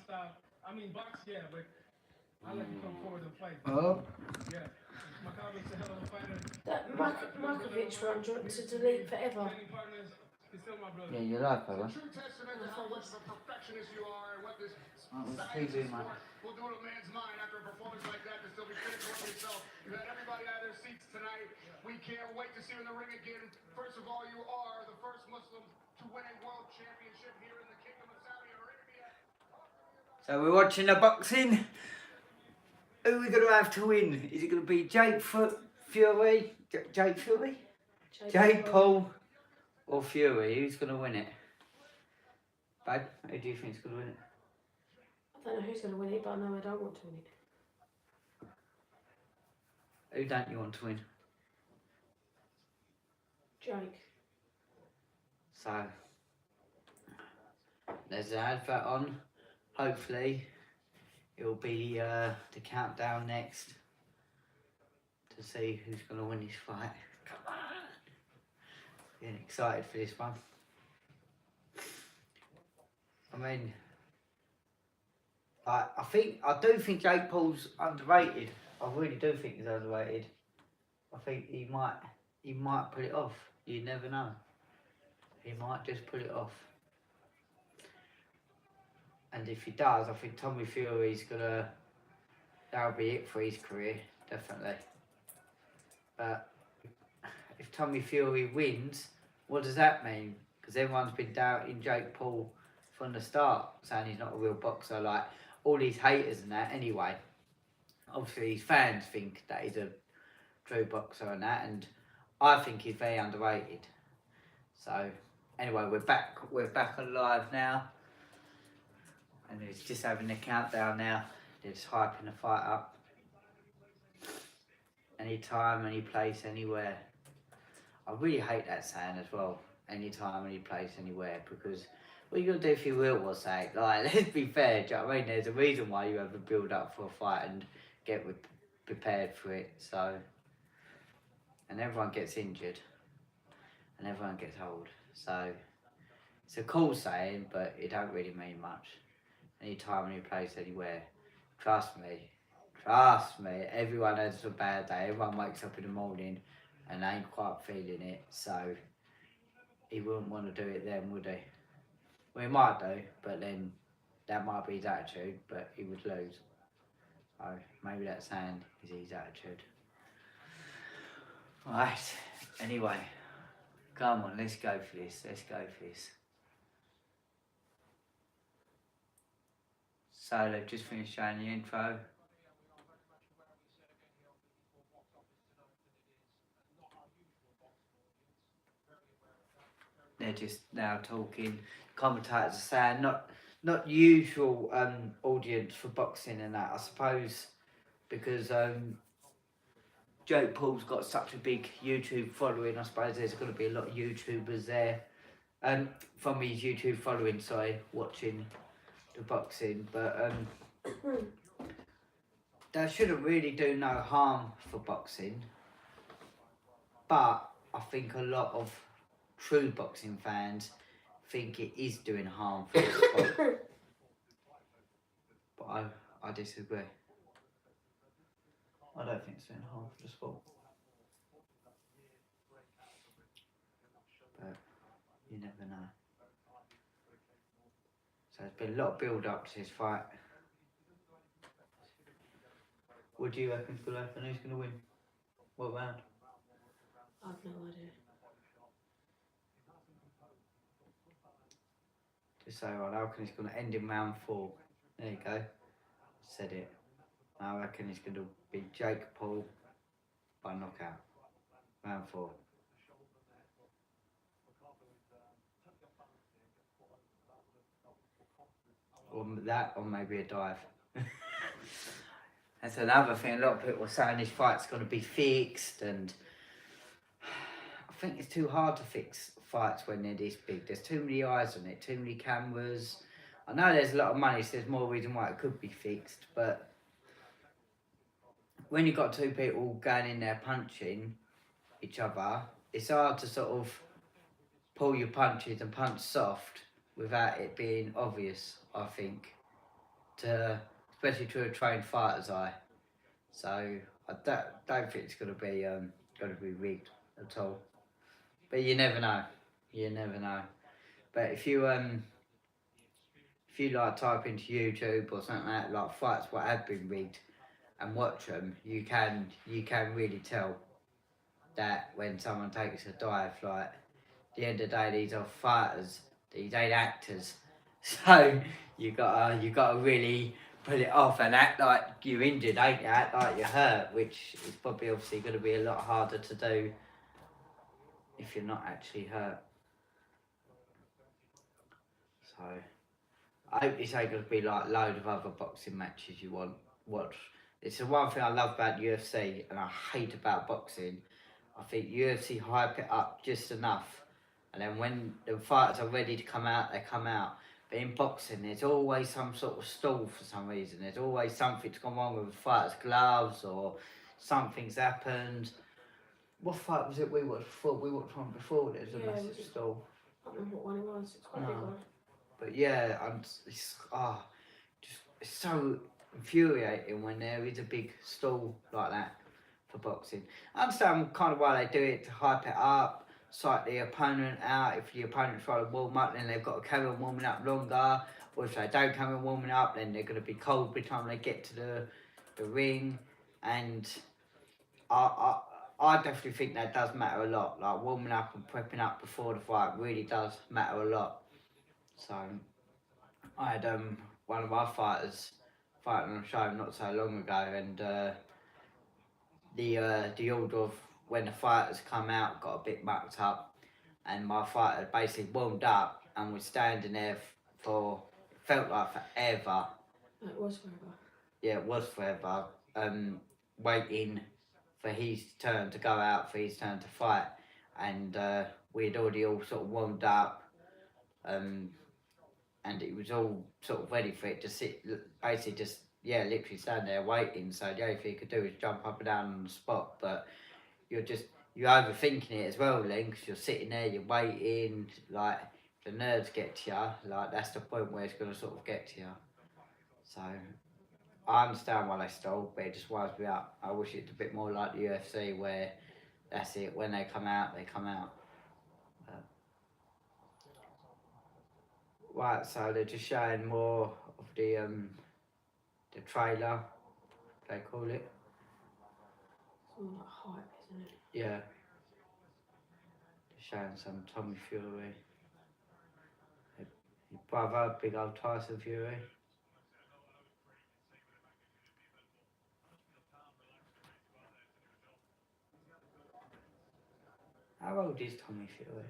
style. I mean, box, yeah, but I like to come forward and fight. Oh. Yeah. Macabre is a hell of a fighter. That Markovic one, do you want to delete forever? Training partners, he's still my brother. Yeah, you like her, huh? True testament to how much of a perfectionist you are and what this What was science TV, and man? sport will do to a man's mind after a performance like that to still be critical of yourself. You had everybody out of their seats tonight. We can't wait to see you in the ring again. First of all, you are the first Muslim to win a world championship here in the Kingdom of Saudi Arabia. So we're watching the boxing. Who are we going to have to win? Is it going to be Jake Fury? Jake Fury? Jake Paul or Fury? Who's going to win it? Babe, who do you think's going to win it? I don't know who's going to win it, but I know I don't want to win it. Who don't you want to win? Jake. So, there's an advert on. Hopefully, it'll be the countdown next to see who's going to win this fight. Come on! Getting excited for this one. I mean, I do think Jake Paul's underrated. I really do think he's underrated. I think he might pull it off. You never know. He might just pull it off. And if he does, I think Tommy Fury's that'll be it for his career, definitely. But if Tommy Fury wins, what does that mean? Because everyone's been doubting Jake Paul from the start, saying he's not a real boxer, like all these haters and that anyway. Obviously his fans think that he's a true boxer and that, and I think he's very underrated. So anyway, we're back on live now. And it's just having the countdown now. They're just hyping the fight up. Anytime, any place, anywhere. I really hate that saying as well. Anytime, any place, anywhere. Because what are you going to do if your will was sake? Like, let's be fair, do you know what I mean? There's a reason why you have a build up for a fight and get prepared for it. So, and everyone gets injured. And everyone gets old. So, it's a cool saying, but it don't really mean much. Anytime, any place, anywhere. Trust me, everyone has a bad day. Everyone wakes up in the morning and ain't quite feeling it, so he wouldn't want to do it then, would he? Well, he might do, but then that might be his attitude, but he would lose. So maybe that saying is his attitude. Right, anyway, come on, let's go for this. So they've just finished showing the intro. They're just now talking. Commentators are saying not usual audience for boxing and that, I suppose, because Jake Paul's got such a big YouTube following. I suppose there's going to be a lot of YouTubers there, from his YouTube following, watching the boxing, but that shouldn't really do no harm for boxing, but I think a lot of true boxing fans think it is doing harm for the sport. But I disagree. I don't think it's doing harm for the sport. But you never know. So there's been a lot of build up to this fight. What do you reckon's going to happen? Who's going to win? What round? I have no idea. Just say, well, I reckon it's going to end in round 4. There you go. Said it. I reckon it's going to be Jake Paul by knockout. Round 4. Or that, or maybe a dive. That's another thing. A lot of people are saying this fight's going to be fixed, and I think it's too hard to fix fights when they're this big. There's too many eyes on it, too many cameras. I know there's a lot of money, so there's more reason why it could be fixed, but when you've got two people going in there punching each other, it's hard to sort of pull your punches and punch soft without it being obvious, I think. especially to a trained fighter's eye. So I don't think it's gonna be rigged at all. But you never know. You never know. But if you like type into YouTube or something like that, like fights what have been rigged and watch them, you can really tell that when someone takes a dive, like at the end of the day, these are fighters, these ain't actors. So you gotta really put it off and act like you're injured, ain't you? Act like you're hurt, which is probably obviously going to be a lot harder to do if you're not actually hurt. So I hope this ain't going to be like a load of other boxing matches you want watch. It's the one thing I love about UFC and I hate about boxing. I think UFC hype it up just enough, and then when the fighters are ready to come out, they come out. But in boxing, there's always some sort of stall for some reason. There's always something's gone wrong with the fighter's gloves or something's happened. What fight was it we watched before? We watched one before. There's a massive stall. I can't remember what one it was. It's quite a big one. But yeah, it's so infuriating when there is a big stall like that for boxing. I understand kind of why they do it, to hype it up, psych the opponent out. If the opponent's trying to warm up, then they've got to carry on warming up longer. Or if they don't carry on warming up, then they're going to be cold by the time they get to the ring. And I definitely think that does matter a lot. Like warming up and prepping up before the fight really does matter a lot. So I had one of our fighters fighting on a show not so long ago, and the order of when the fighters come out got a bit mucked up, and my fighter basically warmed up and was standing there for, it felt like forever. It was forever. Yeah, it was forever. Waiting for his turn to go out, for his turn to fight, and we had already all sort of warmed up, and it was all sort of ready for it to sit, basically just, yeah, literally stand there waiting. So the only thing you could do is jump up and down on the spot, but you're overthinking it as well then, because you're sitting there, you're waiting, like, the nerves get to you, like, that's the point where it's going to sort of get to you. So I understand why they stole, but it just winds me up. I wish it's a bit more like the UFC, where that's it, when they come out, they come out. Right, so they're just showing more of the trailer, they call it. It's more like hype, isn't it? Yeah. Just showing some Tommy Fury. His brother, big old Tyson Fury. How old is Tommy Fury?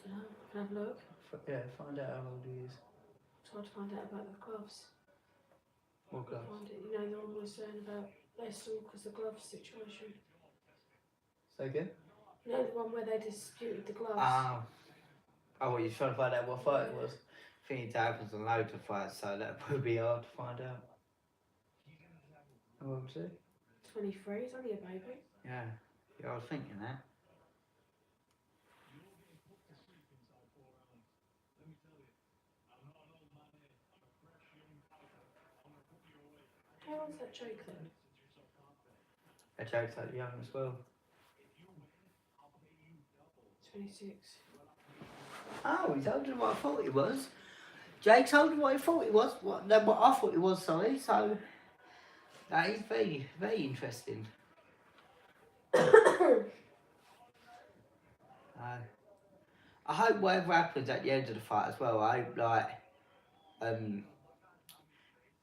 I don't know. I can have a look. Yeah, find out how old he is. Tried to find out about the gloves. What gloves? Find it. You know, the one was saying about they stole because the gloves situation. Say again? You know, the one where they disputed the gloves. Oh, well, you're trying to find out what fight it was? I think it happens on loads of fights, so that would be hard to find out. How old is he? 23, he's only a baby. Yeah, I was thinking that. How old's that Jake then? That Jake's like young as well. 26. Oh, he's older than what I thought he was. Jake's older than what I thought he was. Than what I thought he was, sorry. So that is very, very interesting. I hope whatever happens at the end of the fight as well, I hope like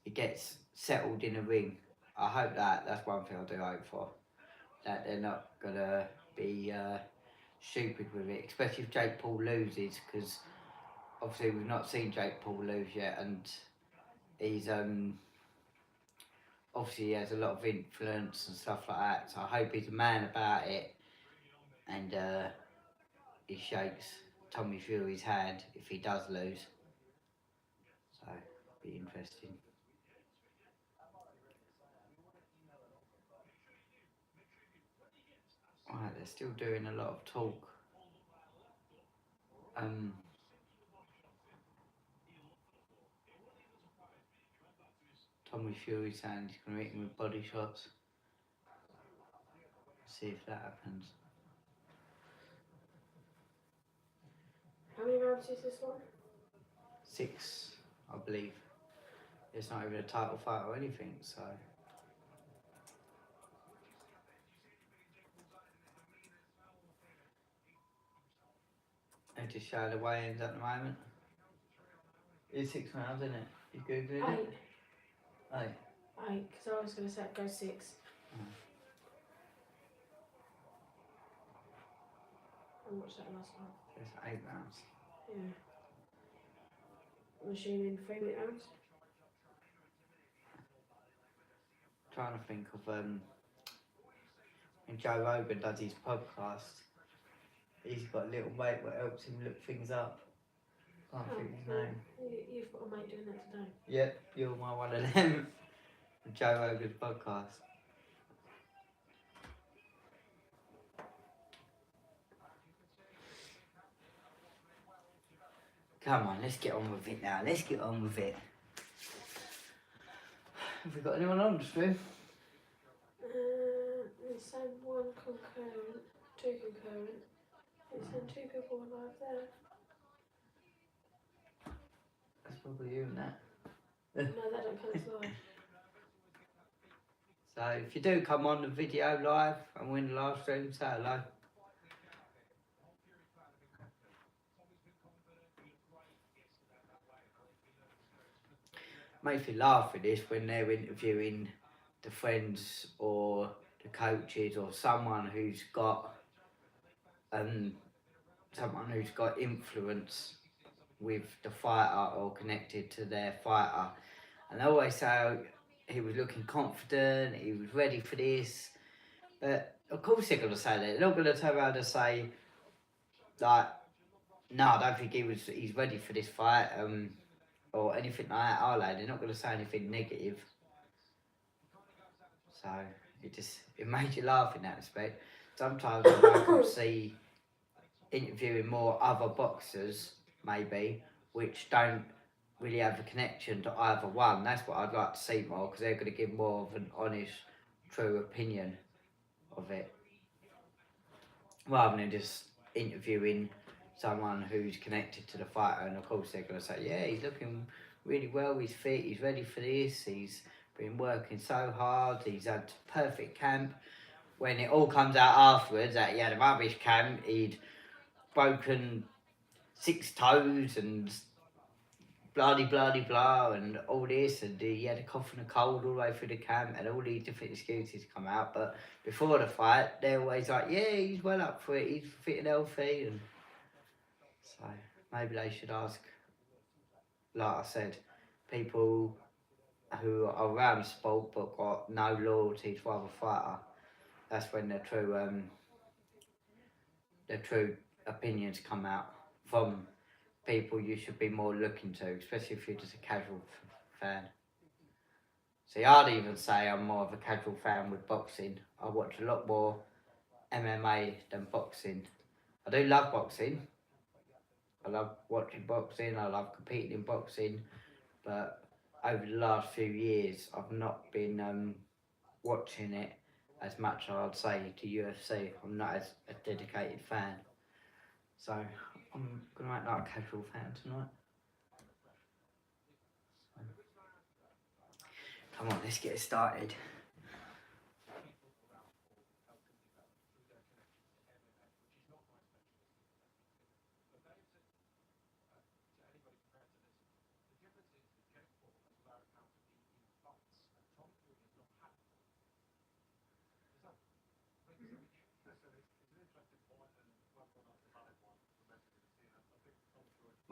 it gets settled in the ring. I hope that's one thing I do hope for. That they're not gonna be stupid with it, especially if Jake Paul loses, because obviously we've not seen Jake Paul lose yet, and he's obviously he has a lot of influence and stuff like that. So I hope he's a man about it, and he shakes Tommy Fury's hand if he does lose. So be interesting. Right, they're still doing a lot of talk. Tommy Fury saying he's going to hit him with body shots. See if that happens. How many rounds is this one? 6, I believe. It's not even a title fight or anything, so. They just show the weigh-ins at the moment. It's 6 rounds, isn't it? You Googling it? 8. 8. 8, because I was going to say it goes 6. I watched that last one. It's 8 rounds. Yeah. I'm assuming 3-minute rounds. Trying to think of when Joe Rogan does his podcast, he's got a little mate that helps him look things up. Can't think his name. You've got a mate doing that today. Yep, you're my one of them. Joe Rogan's podcast. Come on, let's get on with it now. Let's get on with it. Have we got anyone on the stream? It's saying 1 concurrent, 2 concurrent. It's saying 2 people are live there. That's probably you and that. No, that don't count as live. So if you do come on the video live and win the live stream, say hello. Makes me laugh with this when they're interviewing the friends or the coaches or someone who's got influence with the fighter or connected to their fighter, and they always say he was looking confident, he was ready for this, but of course they're going to say that. They're not going to turn around and say like, no, I don't think he's ready for this fight, or anything like that, are they? They're not going to say anything negative. So it made you laugh in that respect. Sometimes I can see interviewing more other boxers, maybe, which don't really have a connection to either one. That's what I'd like to see more, because they're going to give more of an honest, true opinion of it, rather than just interviewing someone who's connected to the fighter, and of course they're going to say, yeah, he's looking really well, he's fit, he's ready for this, he's been working so hard, he's had perfect camp, when it all comes out afterwards that he had a rubbish camp, he'd broken 6 toes and blah and all this, and he had a cough and a cold all the way through the camp, and all these different excuses come out. But before the fight, they're always like, yeah, he's well up for it, he's fit and healthy, and so maybe they should ask, like I said, people who are around the sport but got no loyalty to other fighter. That's when their true opinions come out from people you should be more looking to, especially if you're just a casual fan. See, I'd even say I'm more of a casual fan with boxing. I watch a lot more MMA than boxing. I do love boxing. I love watching boxing, I love competing in boxing, but over the last few years I've not been watching it as much as I'd say to UFC. I'm not as a dedicated fan. So I'm going to act like a casual fan tonight. Come on, let's get started.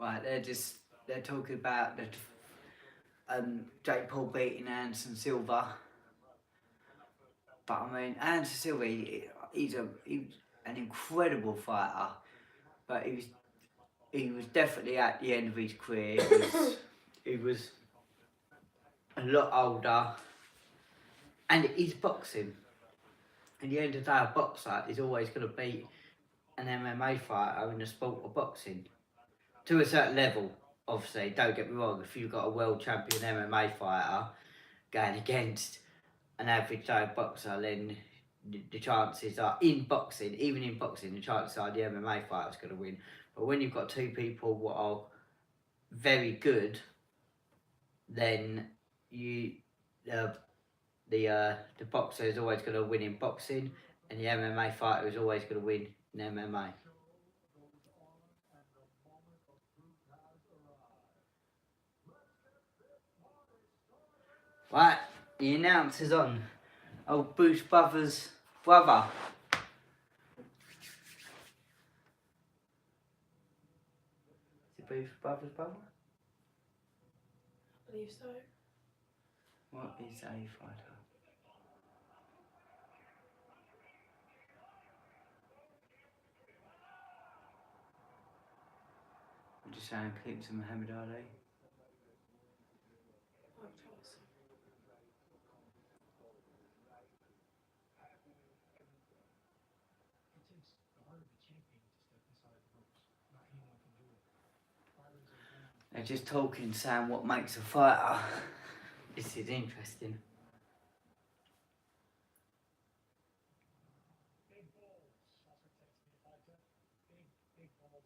Right, they're talking about the Jake Paul beating Anderson Silva, but I mean Anderson Silva, he's an incredible fighter, but he was definitely at the end of his career. He was a lot older, and he's boxing. At the end of the day, a boxer is always going to beat an MMA fighter in the sport of boxing. To a certain level, obviously, don't get me wrong, if you've got a world champion MMA fighter going against an average Joe boxer, then the chances are in boxing, even in boxing, the chances are the MMA fighter's going to win. But when you've got two people what are very good, then the boxer is always going to win in boxing, and the MMA fighter is always going to win in MMA. Right, the announcer's on. Old Bruce Brothers' brother. Is it Bruce Brothers' brother? I believe so. What is a fighter? I'm just saying clips of Muhammad Ali. Mike Tyson. It takes the heart of a champion to step inside the ropes. Not anyone can do it. Fighters are born. They're just talking, saying what makes a fighter. This is interesting. Big balls. Also takes me fighter. Big balls.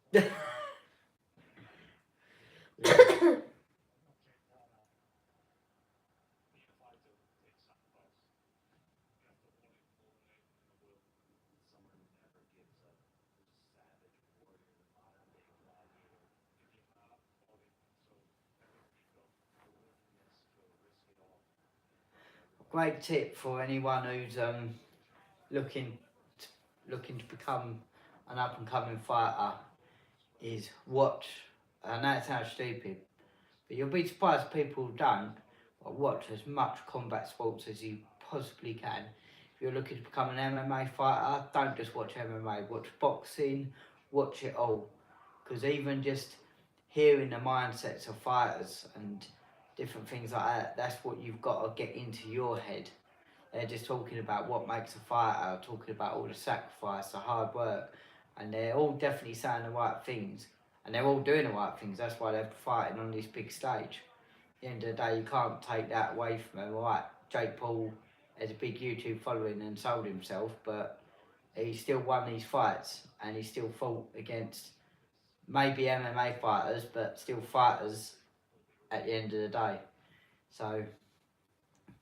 Great tip for anyone who's looking to become an up and coming fighter is watch. And that sounds stupid, but you'll be surprised people don't. But watch as much combat sports as you possibly can. If you're looking to become an MMA fighter, don't just watch MMA. Watch boxing. Watch it all, because even just hearing the mindsets of fighters and different things like that, that's what you've got to get into your head. They're just talking about what makes a fighter, talking about all the sacrifice, the hard work, and they're all definitely saying the right things, and they're all doing the right things. That's why they're fighting on this big stage. At the end of the day, you can't take that away from them. Right, Jake Paul has a big YouTube following and sold himself, but he still won these fights, and he still fought against maybe MMA fighters, but still fighters at the end of the day. So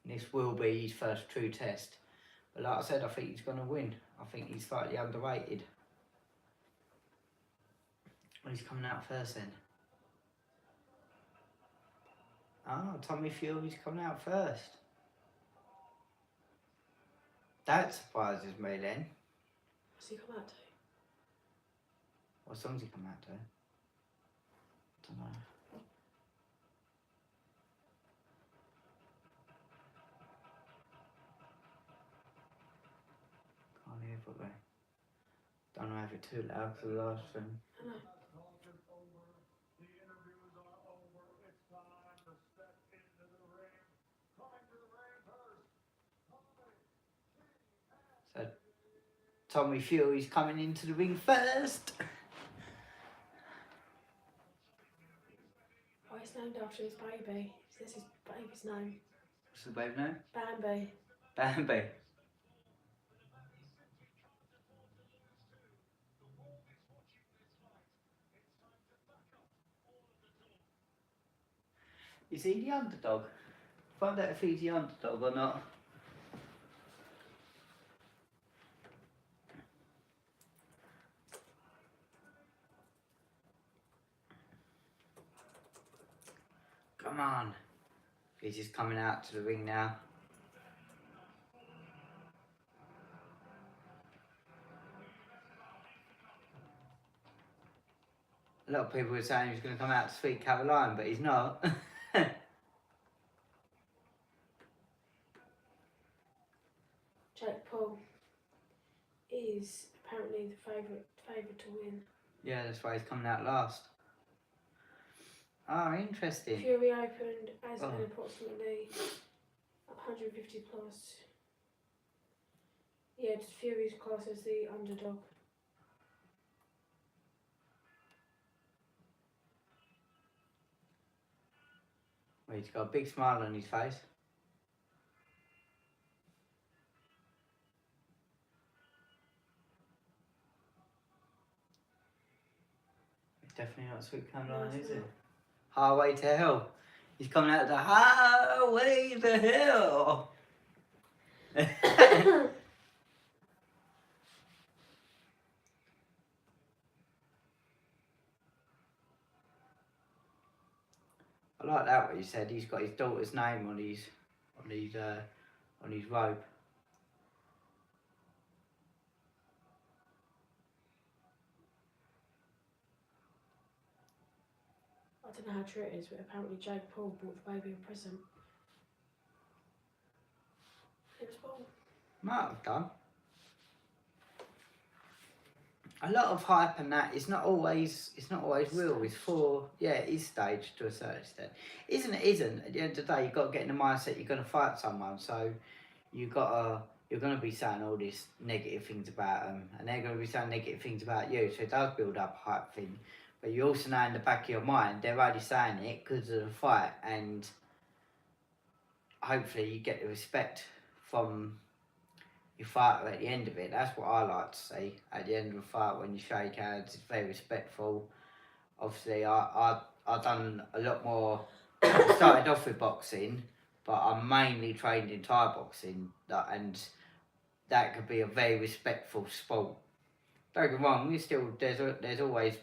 this will be his first true test. But like I said, I think he's going to win. I think he's slightly underrated. Well, he's coming out first then. Oh, Tommy Fury's coming out first. That surprises me then. What's he come out to? What song's he come out to? Don't know. Can't hear properly. Don't know if it's too loud for the last thing. I know. So Tommy Fury's coming into the ring first. Oh, it's named after his baby. This is his baby's name. What's the baby name? Bambi. Bambi. Is he the underdog? Find out if he's the underdog or not. Come on. He's just coming out to the ring now. A lot of people were saying he's going to come out to Sweet Caroline, but he's not. Jake Paul is apparently the favourite to win. Yeah, that's why he's coming out last. Oh, interesting. Fury opened as Oh. an approximately 150 plus. Yeah, Fury's class as the underdog. Well, he's got a big smile on his face. Definitely not Switzerland No, line, it's is it? not. Highway to Hell. He's coming out the Highway to Hell. I like that what he said. He's got his daughter's name on his robe. I don't know how true it is, but apparently Jake Paul bought the baby a present. It was Paul. Might have done. A lot of hype and that it's not always real. It's it is staged to a certain extent. Isn't at the end of the day you've got to get in the mindset you're gonna fight someone, so you're gonna be saying all these negative things about them and they're gonna be saying negative things about you, so it does build up a hype thing. But you also know in the back of your mind they're only saying it because of the fight, and hopefully you get the respect from your fighter at the end of it. That's what I like to see at the end of the fight when you shake hands. It's very respectful. Obviously, I done a lot more. I started off with boxing, but I mainly trained in Thai boxing, and that could be a very respectful sport. Don't get me wrong, there's always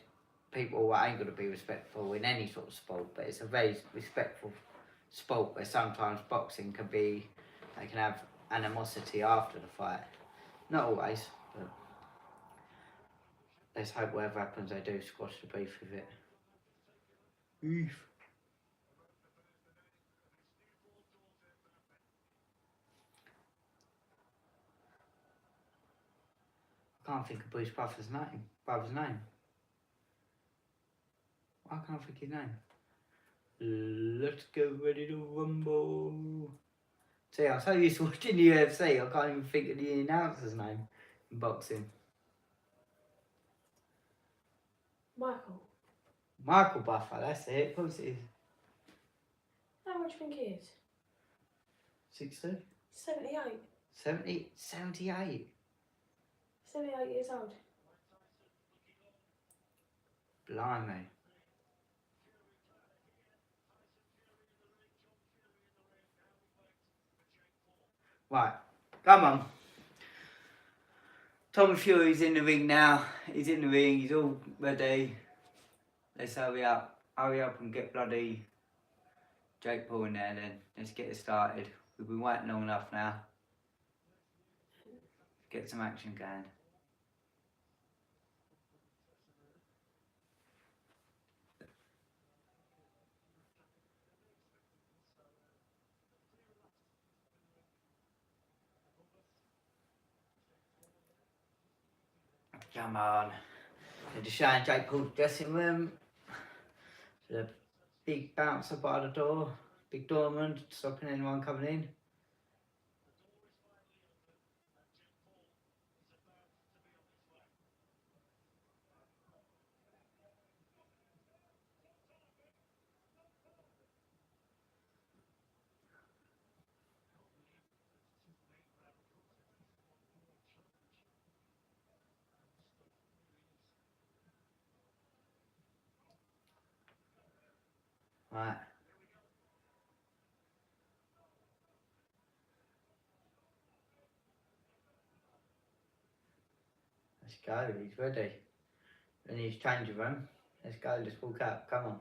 people who ain't going to be respectful in any sort of sport, but it's a very respectful sport where sometimes boxing can be, they can have animosity after the fight. Not always, but let's hope whatever happens they do squash the beef with it. Beef. I can't think of Bruce brother's name. Why can't I think his name? Let's get ready to rumble. See, I'm so used to watching the UFC, I can't even think of the announcer's name in boxing. Michael Buffer, that's it. Of course it is. How much do you think he is? 60? 78. 70? 78? 78 years old. Blimey. Right, come on. Tommy Fury's in the ring now. He's in the ring, he's all ready. Let's hurry up. Hurry up and get bloody Jake Paul in there then. Let's get it started. We've been waiting long enough now. Get some action going. Come on. They're just showing Jake Paul's dressing room. The big bouncer by the door. Big doorman stopping anyone coming in. Right. Let's go, he's ready. In his changing room. Let's go, let's walk out, come on.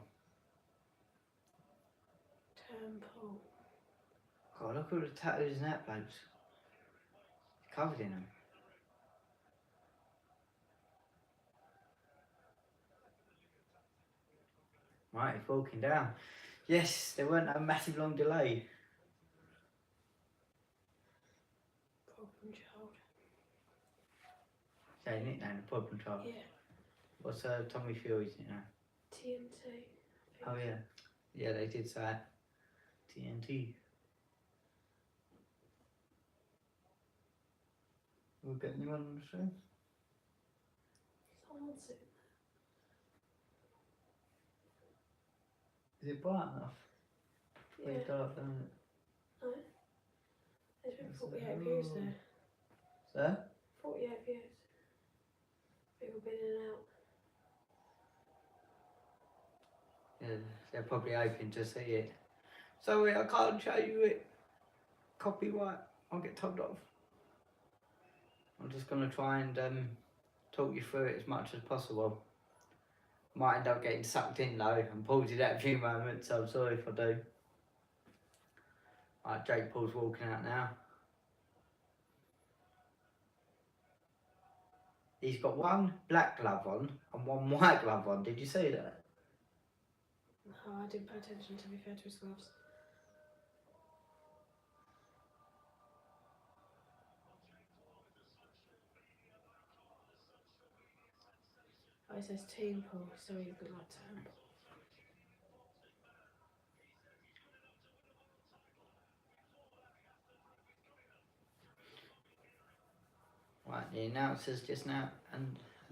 Paul. God, look at all the tattoos and that bloke's. He's covered in them. Right, he's walking down. Yes, there weren't a massive long delay. Problem child. Say your nickname, the problem child. Yeah. What's Tommy Fury's nickname? TNT. Oh yeah. Yeah, they did say that. TNT. We'll get anyone on the stream? Someone's sitting Is it bright enough? there. Very dark, isn't it? No. There's been Yes, 48 views there. Sir? 48 views. People been in and out. they're probably hoping to see it. Sorry, I can't show you it. Copyright. I'll get told off. I'm just going to try and talk you through it as much as possible. Might end up getting sucked in though and paused it at a few moments, so I'm sorry if I do. Right, Jake Paul's walking out now. He's got one black glove on and one white glove on. Did you see that? No, I didn't pay attention, to be fair, to his gloves. Oh, it says Team Paul, so he's got like Team Paul. Right, the announcer's just now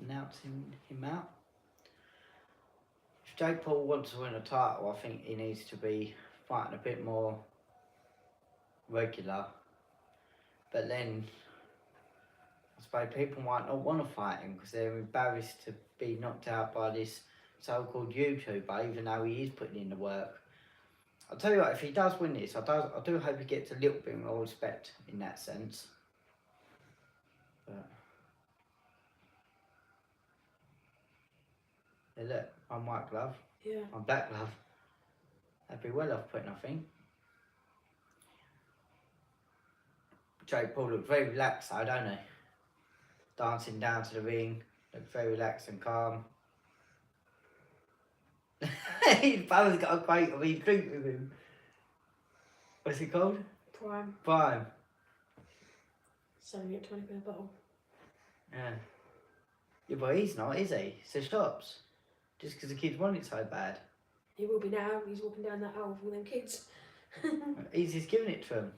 announcing him out. If Jake Paul wants to win a title, I think he needs to be fighting a bit more regular. But then, I suppose people might not want to fight him because they're embarrassed to be knocked out by this so-called YouTuber, even though he is putting in the work. I'll tell you what, if he does win this, I do hope he gets a little bit more respect in that sense. But hey, look, one white glove, Yeah. one black glove. That'd be well off putting, I think. Jake Paul looked very relaxed though, don't he? Dancing down to the ring, looked very relaxed and calm. His brother's got a crate of his drink with him. What's it called? Prime. Prime. Selling it 20p a bottle. Yeah. Yeah, but he's not, is he? It's the shops. Just because the kids want it so bad. He will be now. He's walking down that aisle with all them kids. He's just giving it to them.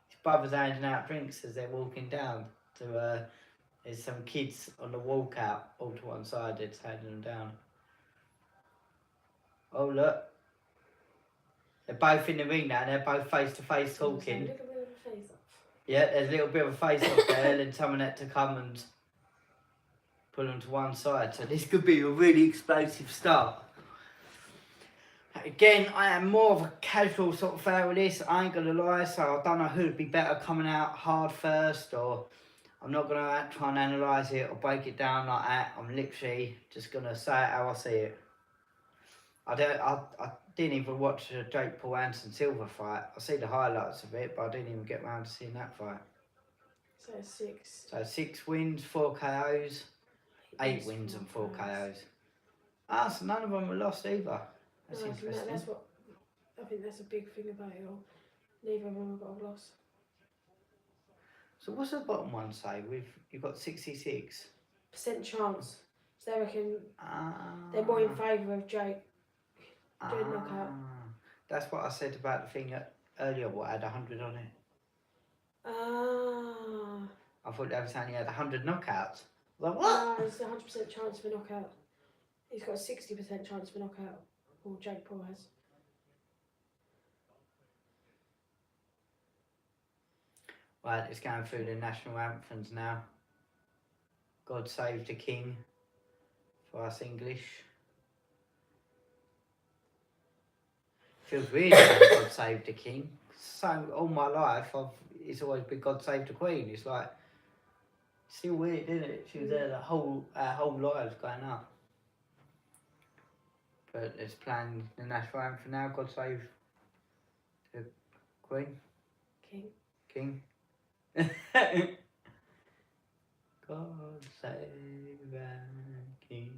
His brother's handing out drinks as they're walking down. To there's some kids on the walkout, all to one side, they're handing them down. Oh look. They're both in the ring now, and they're both face to face talking. Look at the face off. Yeah, there's a little bit of a face off there, and someone had to come and pull them to one side. So this could be a really explosive start. Again, I am more of a casual sort of fan with this, I ain't gonna lie, so I don't know who'd be better coming out hard first, or I'm not gonna try and analyse it or break it down like that. I'm literally just gonna say it how I see it. I didn't even watch the Jake Paul Anderson Silva fight. I see the highlights of it, but I didn't even get round to seeing that fight. So it's 6. So 6 wins, 4 KOs, 8 wins and 4 KOs. Ah, so none of them were lost either. That's interesting. That's what I think. That's a big thing about it all. Neither of them have got a loss. So what's the bottom one say? You've got 66. % chance. So they reckon they're more in favour of Jake doing knockout. That's what I said about the thing earlier. What had 100 on it? I thought they were saying he had 100 knockouts. Like what? There's a 100% chance of a knockout. He's got a 60% chance of a knockout. Or Jake Paul has. Right, it's going through the national anthems now. God Save the King for us English. Feels weird saying God Save the King. So all my life it's always been God Save the Queen. It's like still weird, isn't it? She was there our whole lives going up. But it's playing the national anthem now. God Save the Queen. King. God save our King.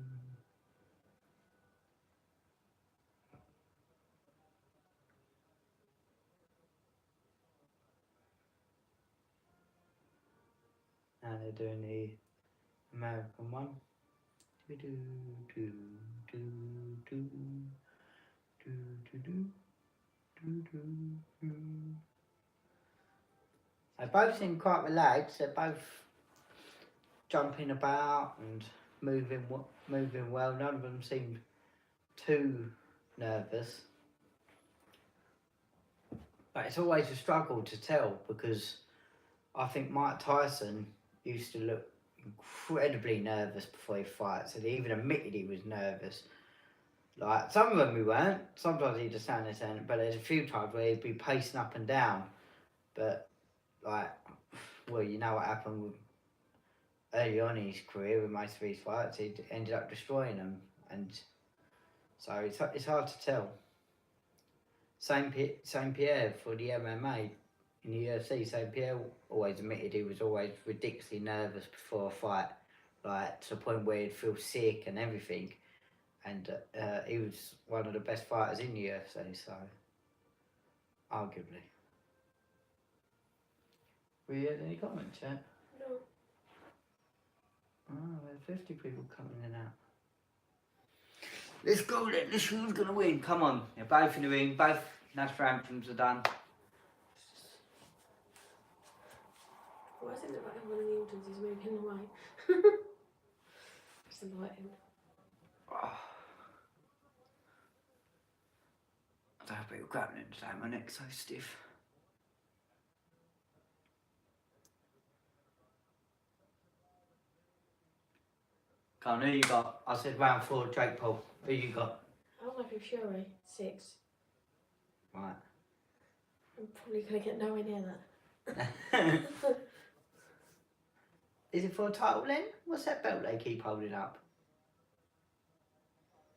Now they're doing the American one. Do do do do do do do do do do. They both seem quite relaxed. They're both jumping about and moving well. None of them seem too nervous. But it's always a struggle to tell because I think Mike Tyson used to look incredibly nervous before he fights, and he even admitted he was nervous. Like, some of them we weren't. Sometimes he'd just stand there saying, but there's a few times where he'd be pacing up and down. But, like, well, you know what happened with early on in his career with most of his fights, he ended up destroying them. And so it's hard to tell. Saint Pierre for the MMA in the UFC. Saint Pierre always admitted he was always ridiculously nervous before a fight, like to the point where he'd feel sick and everything. And he was one of the best fighters in the UFC, so arguably. Have you had any comments yet? No. Oh, there's 50 people coming in and out. Let's go then, let's see who's going to win. Come on, you're both in the ring, both national anthems are done. Why is it look like everyone in the audience is moving away? Just invite him. Oh. I don't have a bit of grappling today, my neck's so stiff. Come on, who you got? I said round 4, Jake Paul. Who you got? I'm happy with Fury, 6. Right. I'm probably going to get nowhere near that. Is it for a title then? What's that belt they keep holding up?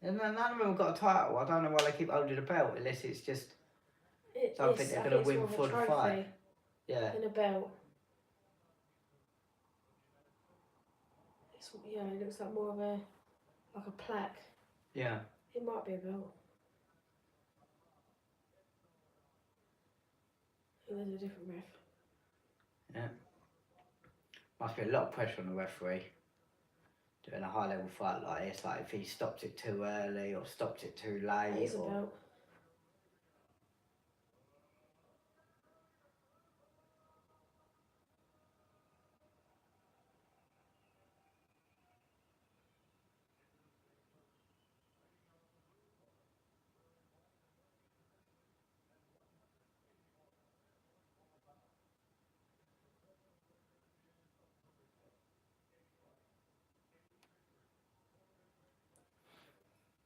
And none of them have got a title. I don't know why they keep holding a belt unless it's just something they're going to win before the fight. Yeah. And a belt. Yeah, it looks like more of a plaque. Yeah. It might be a belt. And there's a different ref. Yeah. Must be a lot of pressure on the referee doing a high level fight like this. Like if he stops it too early or stops it too late. That is a belt.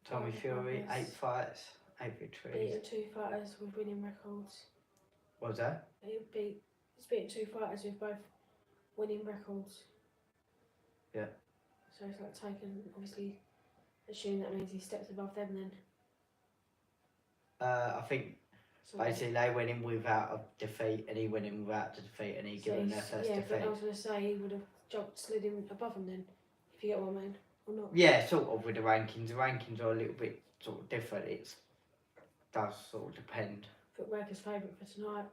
Tommy Fury, 8 fights, 8 victories. Beaten 2 fighters with winning records. What was that? He's beaten 2 fighters with both winning records. Yeah. So it's like taken, obviously, assume that means he steps above them then. I think So basically they went in without a defeat and he went in without a defeat and he so given their first yeah, defeat. but I was going to say he would have slid him above him then, if you get what I mean, or not. Yeah, sort of with the rankings. The rankings are a little bit sort of different. It does sort of depend. Footworker's favourite for tonight.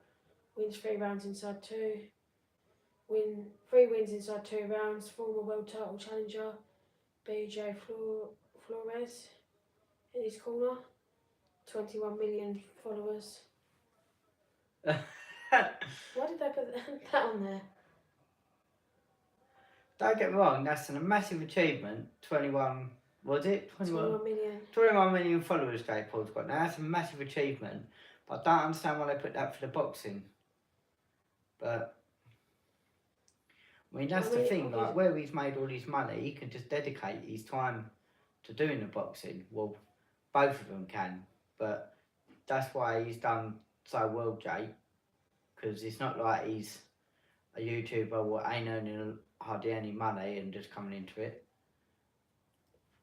Wins 3 rounds inside 2. 3 wins inside 2 rounds. Former world title challenger BJ Flores in his corner. 21 million followers. Why did they put that on there? Don't get me wrong, that's a massive achievement. 21, was it? 21 million. 21 million followers Jake Paul's got. Now that's a massive achievement. But I don't understand why they put that for the boxing. But, I mean, that's the thing, like, where he's made all his money, he can just dedicate his time to doing the boxing. Well, both of them can. But that's why he's done so well, Jake. Because it's not like he's a YouTuber or ain't earning hardly any money and just coming into it.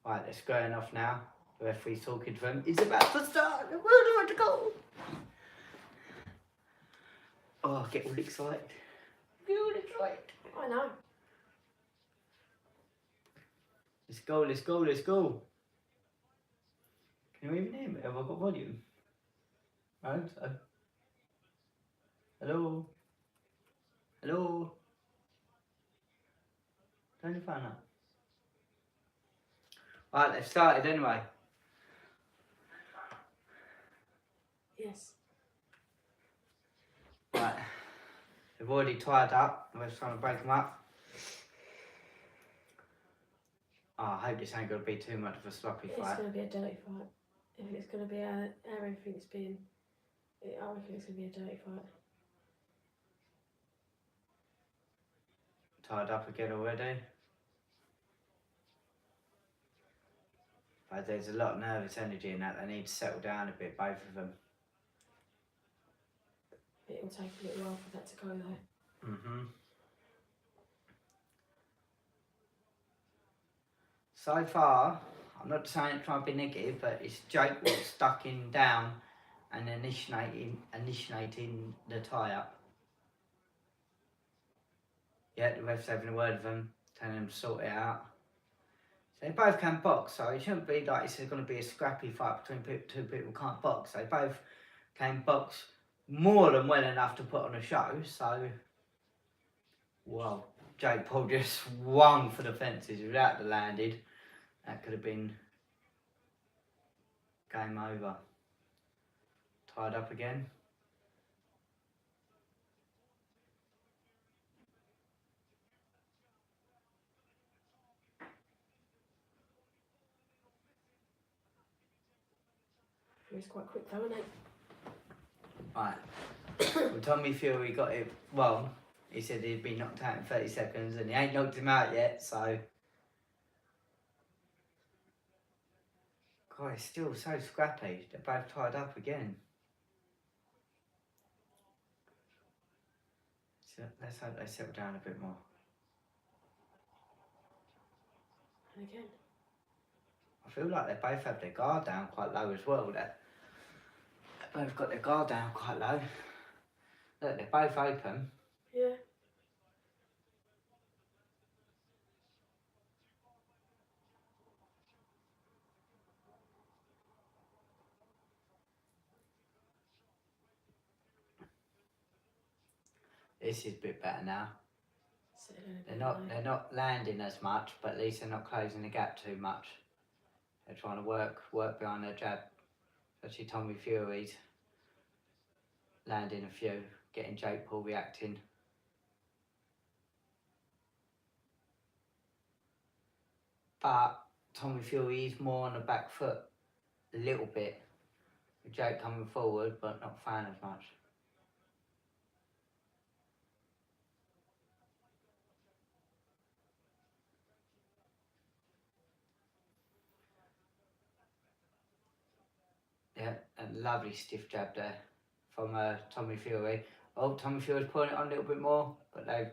Right, let's going off now. The referee's talking to him. He's about to start. Where do I want to go? Oh, I get all excited. Get all excited. I know. Let's go, let's go, let's go. Can you even hear me? Have I got volume? I hope so. Hello? Hello? Turn your phone up. Right, they've started anyway. Yes. Right. They've already tied up. I'm just trying to break them up. Oh, I hope this ain't going to be too much of a sloppy It's fight. going to be a dirty fight. If it's going to be how everything's been, I reckon it's going to be a dirty fight. Tied up again already. But there's a lot of nervous energy in that. They need to settle down a bit, both of them. It will take a little while for that to go though. So far, I'm not saying it trying to be negative, but it's Jake what's stuck in down and initiating the tie-up. Yeah, the ref's having a word with them, telling them to sort it out. So they both can box, so it shouldn't be like it's going to be a scrappy fight between two people who can't box. They both can box more than well enough to put on a show, so... Well, Jake Paul just swung for the fences without the landed. That could have been game over. Tied up again. It's quite quick though, isn't it? Right. Well, Tommy Fury got it. Well, he said he'd be knocked out in 30 seconds and he ain't knocked him out yet, so. God, it's still so scrappy. They're both tied up again. So let's hope they settle down a bit more. And again. I feel like they both have their guard down quite low as well. They both got their guard down quite low. Look, they're both open. Yeah. This is a bit better now. They're not. They're not landing as much, but at least they're not closing the gap too much. They're trying to work behind their jab. Especially Tommy Fury's landing a few, getting Jake Paul reacting. But Tommy Fury is more on the back foot a little bit. With Jake coming forward, but not throwing as much. Yeah, a lovely stiff jab there from Tommy Fury. Oh, Tommy Fury's pulling it on a little bit more, but they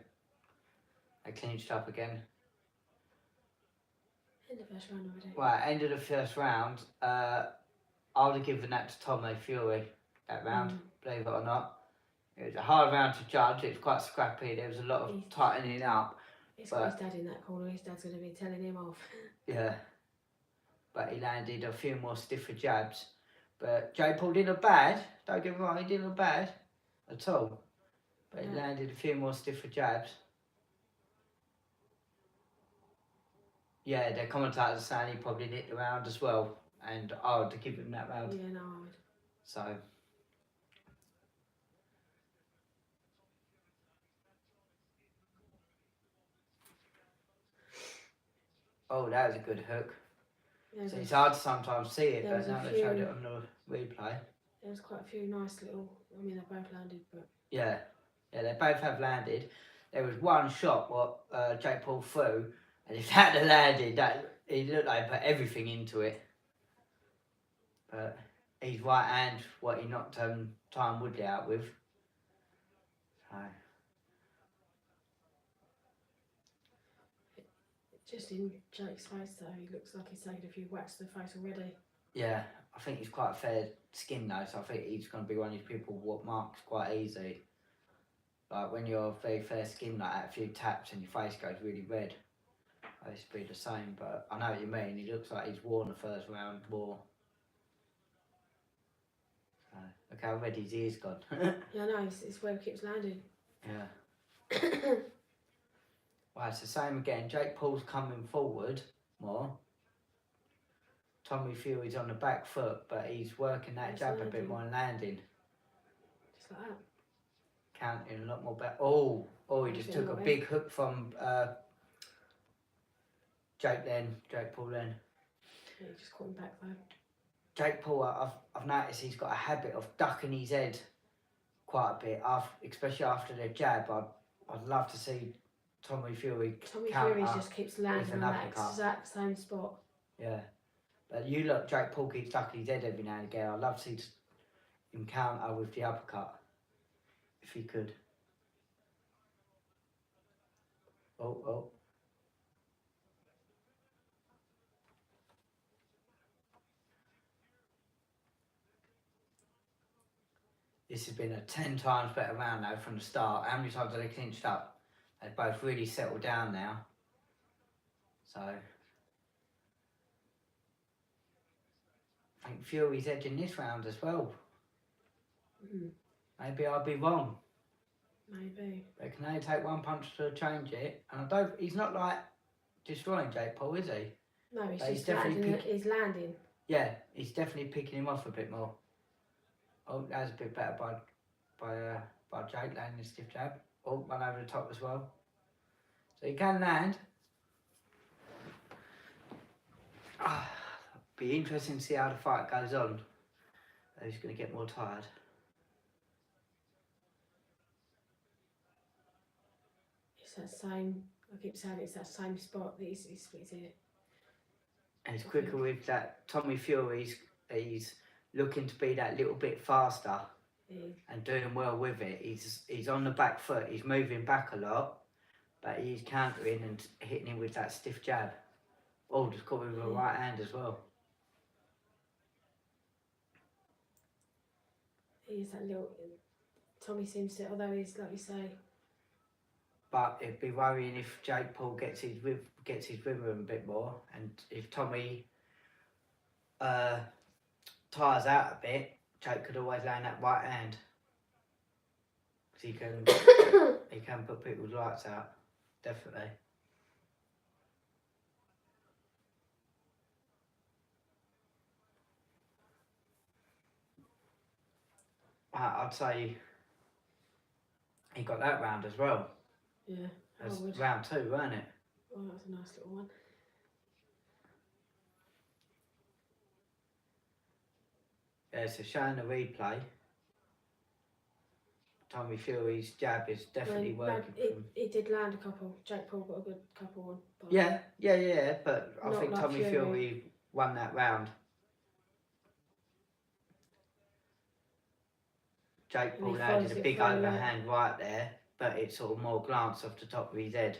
clinched up again. End of first round already. Right, end of the first round. I would have given that to Tommy Fury, that round, believe it or not. It was a hard round to judge, it was quite scrappy, there was a lot of tightening up. He's got his dad in that corner, his dad's going to be telling him off. Yeah, but he landed a few more stiffer jabs. But Jake Paul didn't look bad, don't get me wrong, he didn't look bad at all. But he landed a few more stiffer jabs. Yeah, the commentators are saying he probably nicked the round as well. And I would give him that round. Yeah, no, I would. So. Oh, that was a good hook. So it's hard to sometimes see it, but now they showed it on the replay. There was quite a few nice little, I mean, they both landed, but... Yeah, they both have landed. There was one shot what Jake Paul threw, and if that had landed, he looked like he put everything into it. But his right hand, what he knocked Tyron Woodley out with. So. Just in Jake's face though, he looks like he's taken a few whacks to the face already. Yeah, I think he's quite fair skin though, so I think he's going to be one of these people what marks quite easy. Like when you're very fair skin like that, a few taps and your face goes really red. I used to be the same, but I know what you mean. He looks like he's worn the first round more. So, look how red his ear's gone. Yeah, I know, it's where it keeps landing. Yeah. Well, it's the same again. Jake Paul's coming forward more. Tommy Fury's on the back foot, but he's working that jab a bit more and landing. Just like that. Counting a lot more back. Oh, he just took a big hook from Jake Paul then. Yeah, he just caught him back though. Jake Paul, I've noticed he's got a habit of ducking his head quite a bit, especially after the jab. I'd love to see Tommy Fury Fury just keeps landing on that exact same spot. Yeah, But you look, Jake Paul keeps ducking his head every now and again. I'd love to see him counter with the uppercut, if he could. Oh. This has been a 10 times better round though from the start. How many times have they clinched up? They've both really settled down now. So I think Fury's edging this round as well. Maybe I'll be wrong. Maybe. But can they take one punch to change it? And he's not like destroying Jake Paul, is he? No, he's But he's just definitely landing. He's landing. Yeah, he's definitely picking him off a bit more. Oh, that was a bit better by Jake, landing a stiff jab. Oh, one over the top as well. So he can land. Be interesting to see how the fight goes on. Who's going to get more tired? It's that same. I keep saying it's that same spot that he's it. And he's quicker with that. Tommy Fury, he's looking to be that little bit faster and doing well with it. He's on the back foot. He's moving back a lot, but he's countering and hitting him with that stiff jab. Oh, just caught with a right hand as well. He's that little. Tommy seems to, although he's like you say. But it'd be worrying if Jake Paul gets his rhythm a bit more, and if Tommy tires out a bit, Jake could always land that right hand. Because he can put people's lights out, definitely. I'd say he got that round as well. Yeah, That's round 2, weren't it? Oh, that was a nice little one. Yeah, so showing the replay, Tommy Fury's jab is definitely working for him. He did land a couple. Jake Paul got a good couple on. But Yeah, but I think like Tommy Fury won that round. Jake Paul landed a big overhand right there, but it sort of more glanced off the top of his head.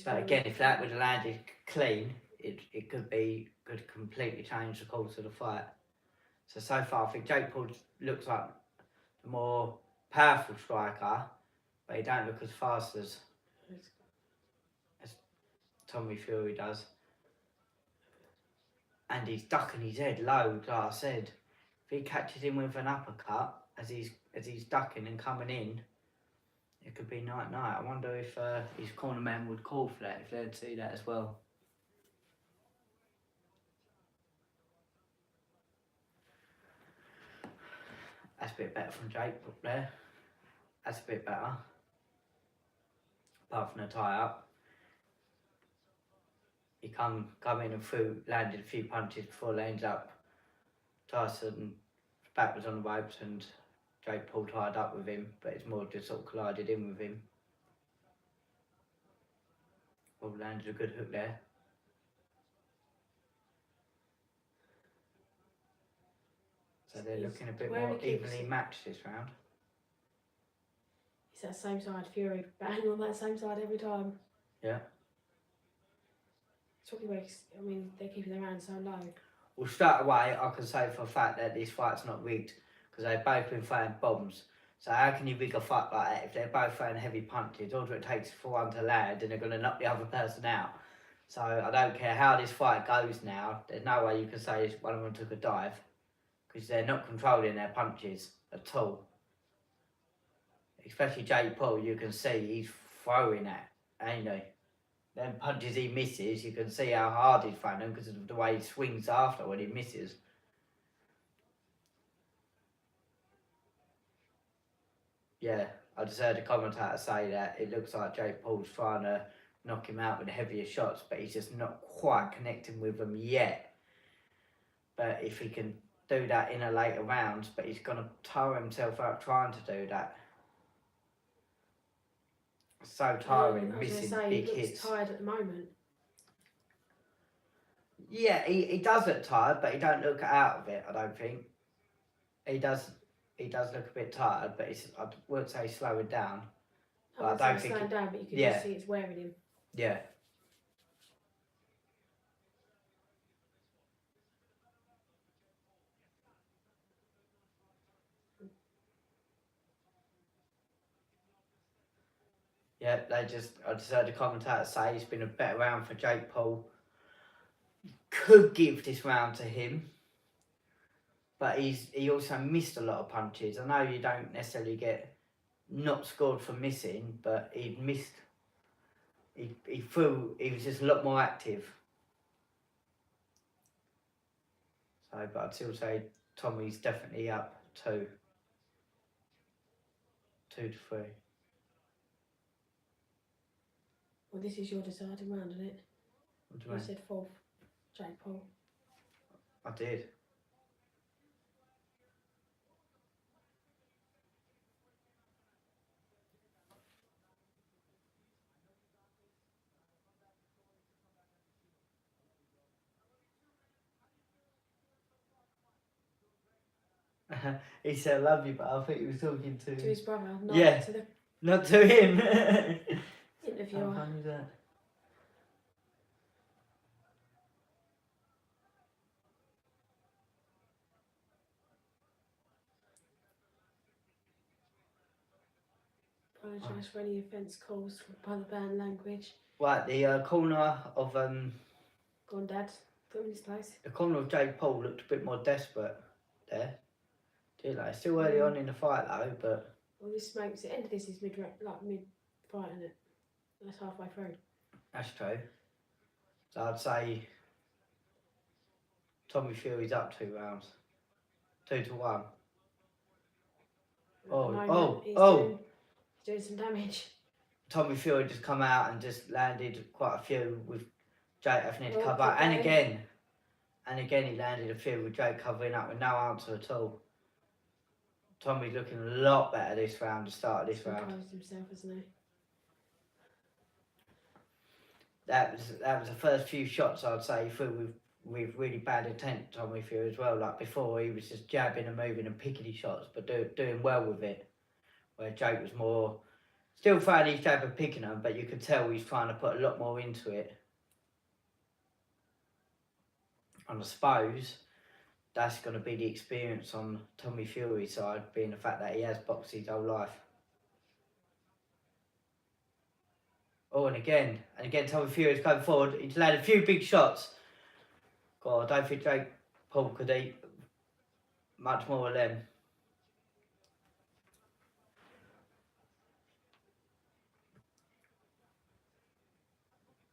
But again, if that would have landed clean, it could completely change the course of the fight. So far, I think Jake Paul looks like the more powerful striker, but he don't look as fast as Tommy Fury does. And he's ducking his head low, like I said. If he catches him with an uppercut as he's ducking and coming in, it could be night-night. I wonder if his cornerman would call for that, if they'd see that as well. That's a bit better from Jake up there. That's a bit better. Apart from the tie-up. He come in and landed a few punches before they ended up. Tyson back was on the ropes and Jake Paul tied up with him, but it's more just sort of collided in with him. Well, landed a good hook there. So they're looking a bit more evenly matched this round. It's that same side, Fury bang on that same side every time. Yeah. Talking about, I mean, they're keeping their hands so low. Well, straight away, I can say for a fact that this fight's not rigged because they've both been throwing bombs. So how can you rig a fight like that if they're both throwing heavy punches? All it takes for one to land and they're going to knock the other person out. So I don't care how this fight goes now. There's no way you can say one of them took a dive because they're not controlling their punches at all. Especially Jake Paul, you can see he's throwing at, ain't he? Them punches he misses, you can see how hard he's throwing them because of the way he swings after when he misses. Yeah, I just heard a commentator say that it looks like Jake Paul's trying to knock him out with heavier shots, but he's just not quite connecting with them yet. But if he can do that in a later rounds, but he's going to tire himself out trying to do that. So tiring, missing big hits. He looks tired at the moment. Yeah, he does look tired, but he don't look out of it. I don't think he does. He does look a bit tired, but I wouldn't say he's slowing down. I But would I don't say think slowing down, but you can yeah. just see it's wearing him. Yeah. Yeah, I just heard the commentator say it's been a better round for Jake Paul. Could give this round to him, but he also missed a lot of punches. I know you don't necessarily get not scored for missing, but he missed. He threw. He was just a lot more active. So, but I'd still say Tommy's definitely up 2 to 3. Well, this is your deciding round, isn't it? What do you You mean? said 4th, Jake Paul. I did. He said, "I love you," but I think he was talking To his brother, not Yeah. to the not to him. interviewer. How funny is that? Apologise for any offence caused by the banned language. Right, the corner of Go on, Dad. Put him in his place. the corner of Jake Paul looked a bit more desperate there. Did they? Still early on in the fight though, but Well, this makes the end of this is mid fight, isn't it? That's halfway through. that's true. So I'd say Tommy Fury's up 2 rounds, 2 to 1. At Oh, the moment, oh, he's oh. doing some damage. Tommy Fury just come out and just landed quite a few with Jake having to Well, cover, good and day. again he landed a few with Jake covering up with no answer at all. Tommy's looking a lot better this round, the start of this round. Composed himself, isn't he? That was the first few shots I'd say he threw with really bad intent, Tommy Fury as well. Like before, he was just jabbing and moving and picking his shots, but doing well with it. Where Jake was more still throwing his jab and picking them, but you could tell he's trying to put a lot more into it. And I suppose that's going to be the experience on Tommy Fury's side, being the fact that he has boxed his whole life. Oh, and again, Tommy Fury's going forward. He's landed a few big shots. God, I don't think Jake Paul could eat much more of them.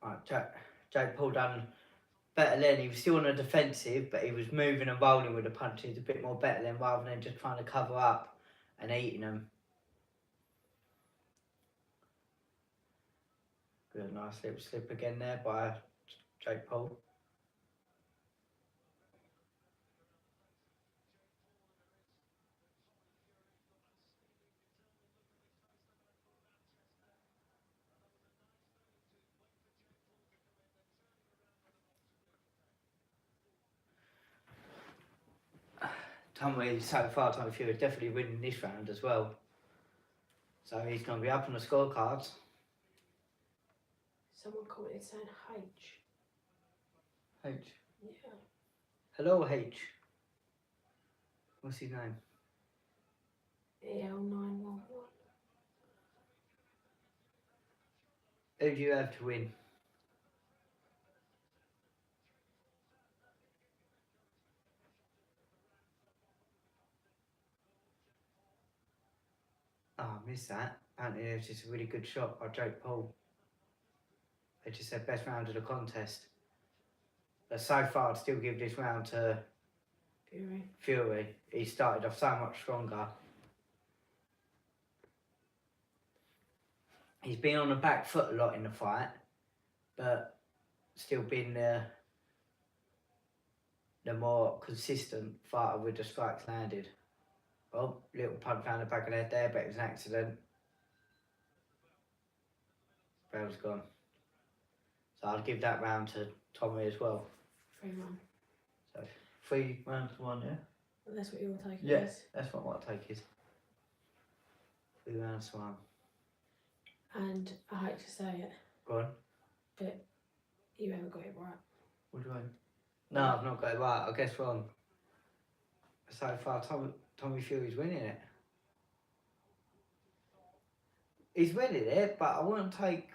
Right, Jake Paul done better then. He was still on the defensive, but he was moving and rolling with the punches a bit more better than rather than just trying to cover up and eating them. Good, nice little slip again there by Jake Paul. Tommy Fury is definitely winning this round as well. So he's going to be up on the scorecards. Someone commented saying H. H. Yeah. Hello, H. What's his name? EL911. Who do you have to win? Oh, I missed that. Apparently it was just a really good shot by Jake Paul. They just said best round of the contest. But so far I'd still give this round to Fury. He started off so much stronger. He's been on the back foot a lot in the fight, but still been the more consistent fighter with the strikes landed. Oh, little punch around the back of the head there, but it was an accident. Bell's gone. So I'd give that round to Tommy as well. 3-1. So 3 rounds to 1, yeah? But that's what your take Yeah. is. That's what my take is. 3 rounds to 1. And I hate to say it, Go on. but you haven't got it right. What do you mean? No, I've not got it right. I guess wrong. So far, Tommy Fury's winning it. He's winning it, but I wouldn't take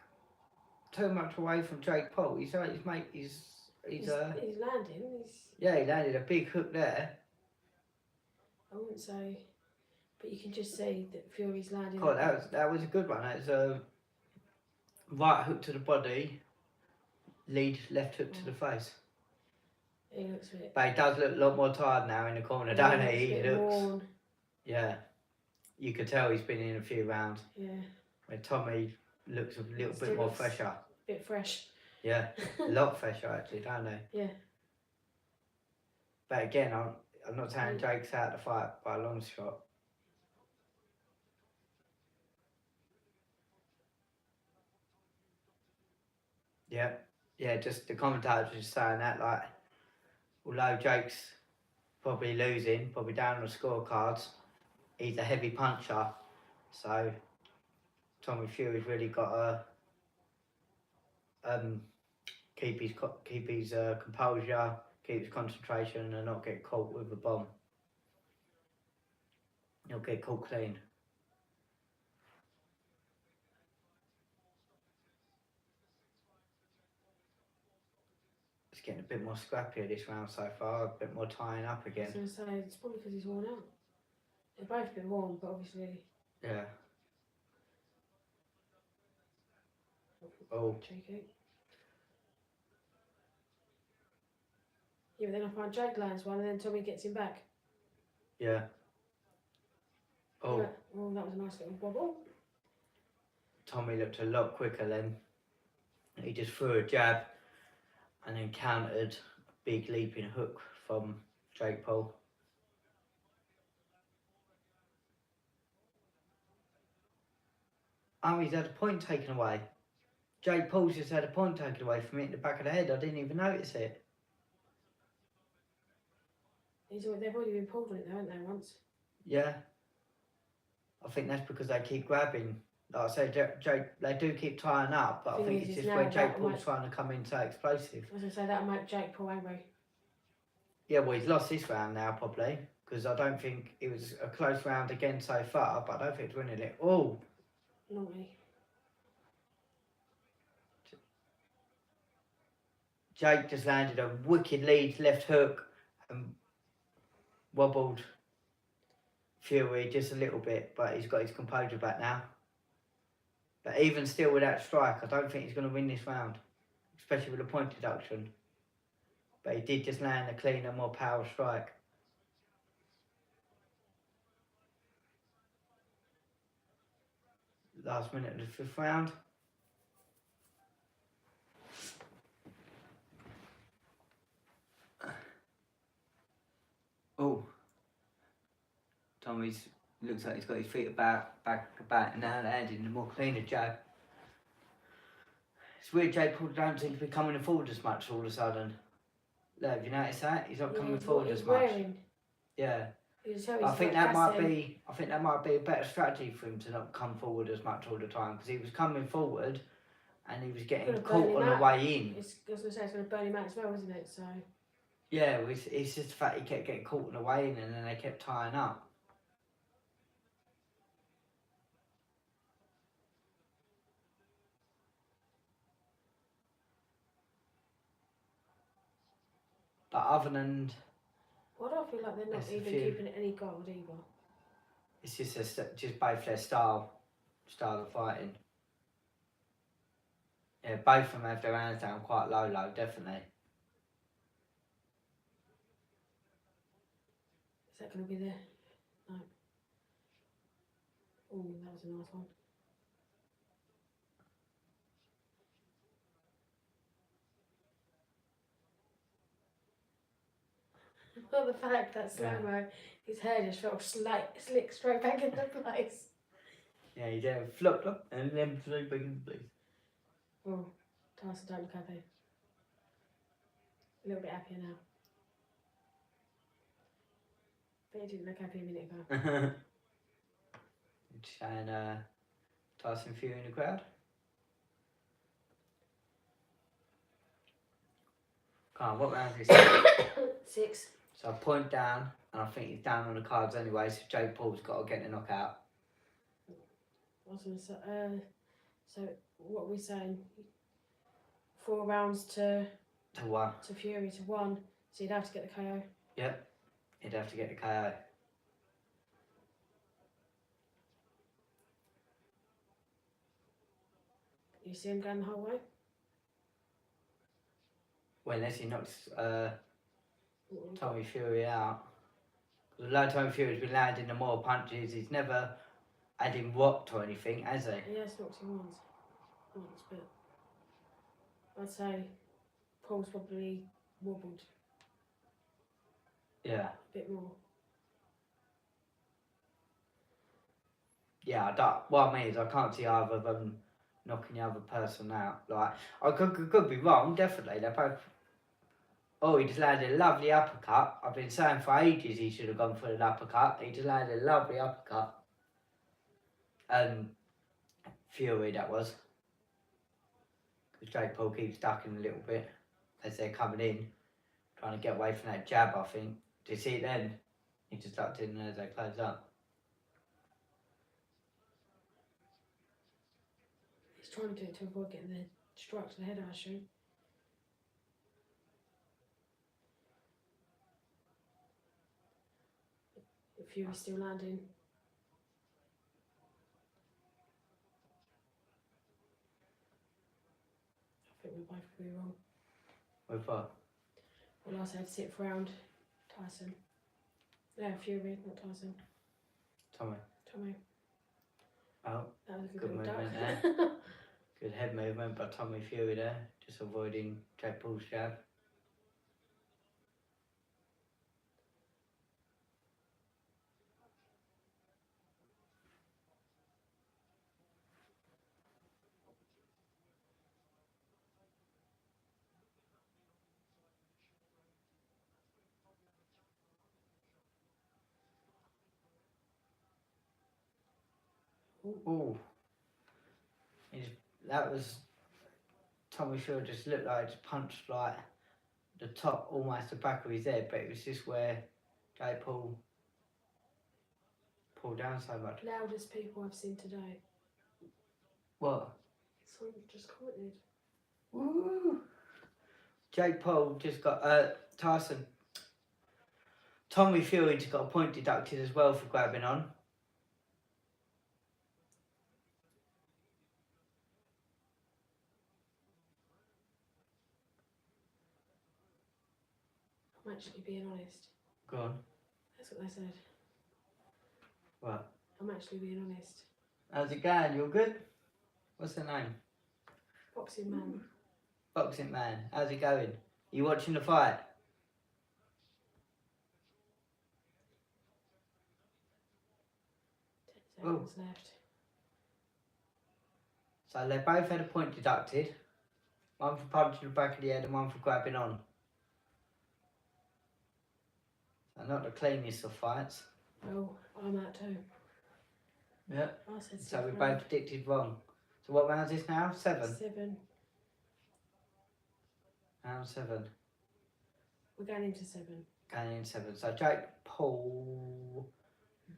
too much away from Jake Paul. He's his mate. He's He's landing. yeah. He landed a big hook there. I wouldn't say, but you can just see that Fury's landing. God, that was a good one. That was a right hook to the body, lead left hook to the face. He looks a bit. But he does look a lot more tired now in the corner, don't he? He looks. Worn. Yeah, you could tell he's been in a few rounds. Yeah. Where Tommy looks a little Still bit more looks fresher. Bit fresh. Yeah, a lot fresher actually, don't they? Yeah. But again, I'm not saying Jake's out the fight by a long shot. Yeah, yeah. Just the commentators were just saying that, like, although Jake's probably losing, probably down on the scorecards, he's a heavy puncher, so Tommy Fury's really got to keep his composure, keep his concentration, and not get caught with a bomb. He'll get caught clean. It's getting a bit more scrappier this round so far, a bit more tying up I again. was going to say, it's probably because he's worn out. They're both a bit worn, but obviously. Yeah. Oh. Cheeky. Yeah, but then I find Jake lands one and then Tommy gets him back. Yeah. Oh. Yeah, well, that was a nice little bobble. Tommy looked a lot quicker then. He just threw a jab and then countered a big leaping hook from Jake Paul. Oh, he's had a point taken away. Jake Paul's just had a point taken away from it in the back of the head. I didn't even notice it. They've already been pulled on it though, haven't they, once? Yeah. I think that's because they keep grabbing. Like I say, Jake, they do keep tying up, but I think it's just when Jake Paul's trying to come in so explosive. I was going to say, that'll make Jake Paul angry. Yeah, well, he's lost this round now, probably, because I don't think it was a close round again so far, but I don't think he's winning it. Oh! Not really. Jake just landed a wicked lead left hook and wobbled Fury just a little bit, but he's got his composure back now. But even still with that strike, I don't think he's going to win this round, especially with the point deduction. But he did just land a cleaner, more power strike. Last minute of the 5th round. Oh, Tommy's looks like he's got his feet back and now landing a more cleaner jab. It's weird, Jake Paul don't seem to be coming forward as much all of a sudden. Look, have you noticed that? He's not coming forward as much. Yeah. I think that might be a better strategy for him to not come forward as much all the time, because he was coming forward and he was getting caught on the way in. I was going to say it's going to burn him out as well, isn't it? So. Yeah, it's just the fact he kept getting caught on the way in and then they kept tying up. But other than... Well, I don't feel like they're not even keeping any guard either. It's just both their style of fighting. Yeah, both of them have their hands down quite low, definitely. Is that going to be there? No. Oh, that was a nice one. Well, the fact that slow-mo, his hair just felt slick straight back into place. Yeah, he did flop, and then straight back into place. Oh, Tyson, don't look happy. A little bit happier now. But he didn't look happy a minute ago. Saying Tyson Fury in the crowd. Come on, what round is this? 6. So I point down, and I think he's down on the cards anyway, so Jake Paul's got to get the knockout. I was going to say, so what are we saying? 4 rounds to To 1. Fury to 1, so he'd have to get the KO. Yep. He'd have to get the KO. You see him going the whole way? Well, unless he knocks Tommy Fury out. Because although Tommy Fury's been landing the more punches, he's never had him rocked or anything, has he? He has knocked him once, but I'd say Paul's probably wobbled Yeah. a bit more. Yeah, what I mean is I can't see either of them knocking the other person out. Like, I could be wrong, definitely. They're both... Oh, he just landed a lovely uppercut. I've been saying for ages he should have gone for an uppercut. He just landed a lovely uppercut. Fury, that was. Because Jake Paul keeps ducking a little bit as they're coming in. Trying to get away from that jab, I think. Do you see it then? He just ducked in as they close up. He's trying to do it to avoid getting the strike to the head, I assume. Fury's still landing. I think we both could be wrong. With what? Well, I said 6th round, Tyson. Yeah, Fury, not Tyson. Tommy. Tommy. Oh, That was a good good little movement duck. good head movement by Tommy Fury there. Just avoiding Jake Paul's jab. Ooh. That was... Tommy Fury just looked like he just punched like the top, almost the back of his head, but it was just where Jake Paul pulled down so much. Loudest people I've seen today. What? Someone just commented. Woo! Jake Paul just got Tyson. Tommy Fury just got a point deducted as well for grabbing on. I'm actually being honest. Go on. That's what they said. What? I'm actually being honest. How's it going? You all good? What's the name? Boxing man. Boxing Man. How's it going? You watching the fight? 10 seconds left. So they both had a point deducted. One for punching the back of the head and one for grabbing on. So not the cleanest of fights. Oh, I'm out too. Yeah. I said So 6th we round. both predicted wrong. So what round is this now? 7? 7. Round 7. We're going into 7. Going in 7. So Jake Paul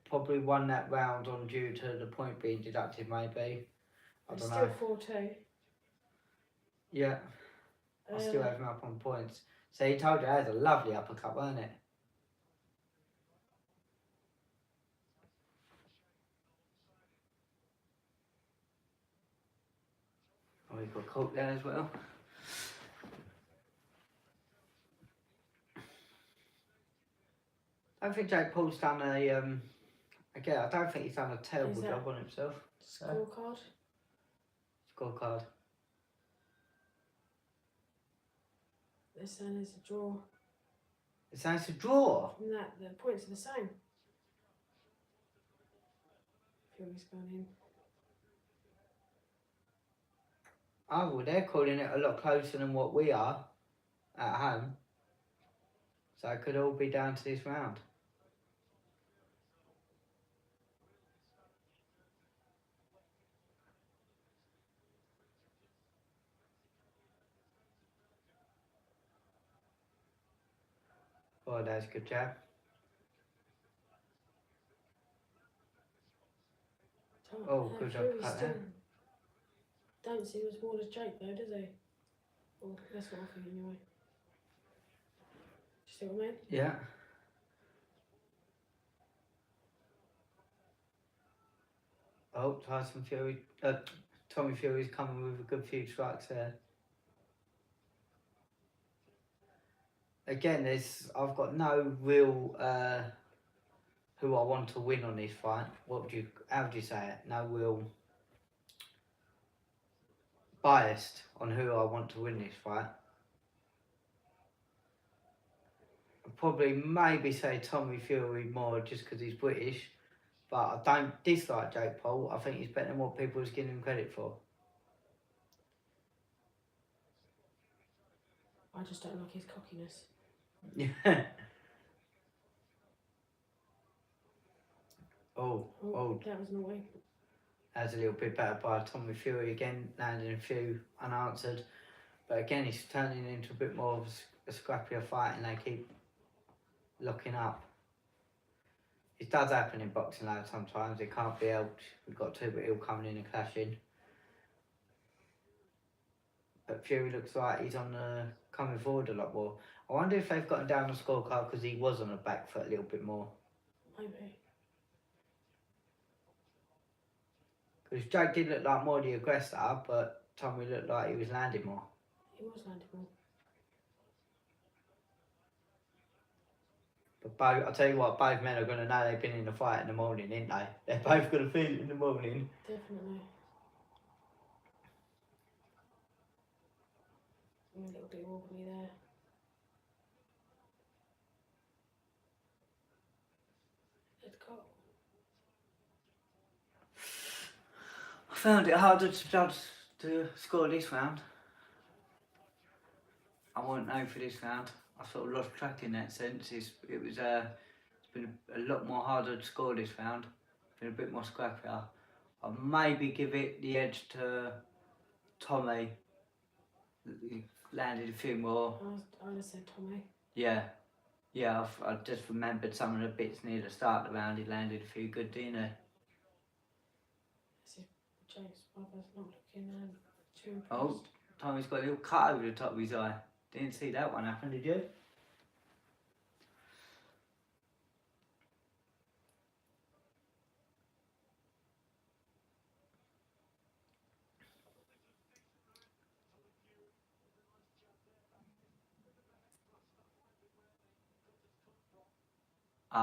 probably won that round on due to the point being deducted, maybe. I It's don't still know. 4-2. Yeah, I still have him up on points. So he told you that was a lovely uppercut, wasn't it? Oh, he got caught there as well. I don't think Jake Paul's done a again, I don't think he's done a terrible Is that- job on himself. Scorecard. Scorecard. They're saying there's a draw. It sounds a draw. From that, the points are the same. Fury's gone in. Oh, well, they're calling it a lot closer than what we are at home. So it could all be down to this round. Oh, that's a good jab. Oh, good job, Fury cut still that. don't see as small as Jake though, does he? Well, that's what I think anyway. Do you see what I mean? Yeah. Oh, Tyson Fury, Tommy Fury's coming with a good few strikes there. Again, I've got no real who I want to win on this fight. How would you say it? No real biased on who I want to win this fight. I'd probably maybe say Tommy Fury more just because he's British, but I don't dislike Jake Paul. I think he's better than what people are giving him credit for. I just don't like his cockiness. Yeah. Oh, That was naughty. that's a little bit better by Tommy Fury again, landing a few unanswered. But again, he's turning into a bit more of a scrappier fight and they keep locking up. It does happen in boxing though sometimes, it can't be helped. We've got two but ill coming in and clashing. But Fury looks like he's coming forward a lot more. I wonder if they've got him down the scorecard because he was on the back foot a little bit more. Maybe. Because Jake did look like more the aggressor, but Tommy looked like he was landing more. He was landing more. But I'll tell you what, both men are going to know they've been in the fight in the morning, ain't they? They're both going to feel it in the morning. Definitely. A little bit wobbly there. Let's go. I found it harder to judge to score this round. I won't know for this round. I sort of lost track in that sense. It's been a lot more harder to score this round. Been a bit more scrappier. I'll maybe give it the edge to Tommy. He landed a few more. I would have said Tommy. Yeah, I just remembered some of the bits near the start of the round. He landed a few good, didn't he? Jake's brother's not looking too impressed. Oh, Tommy's got a little cut over the top of his eye. Didn't see that one happen, did you?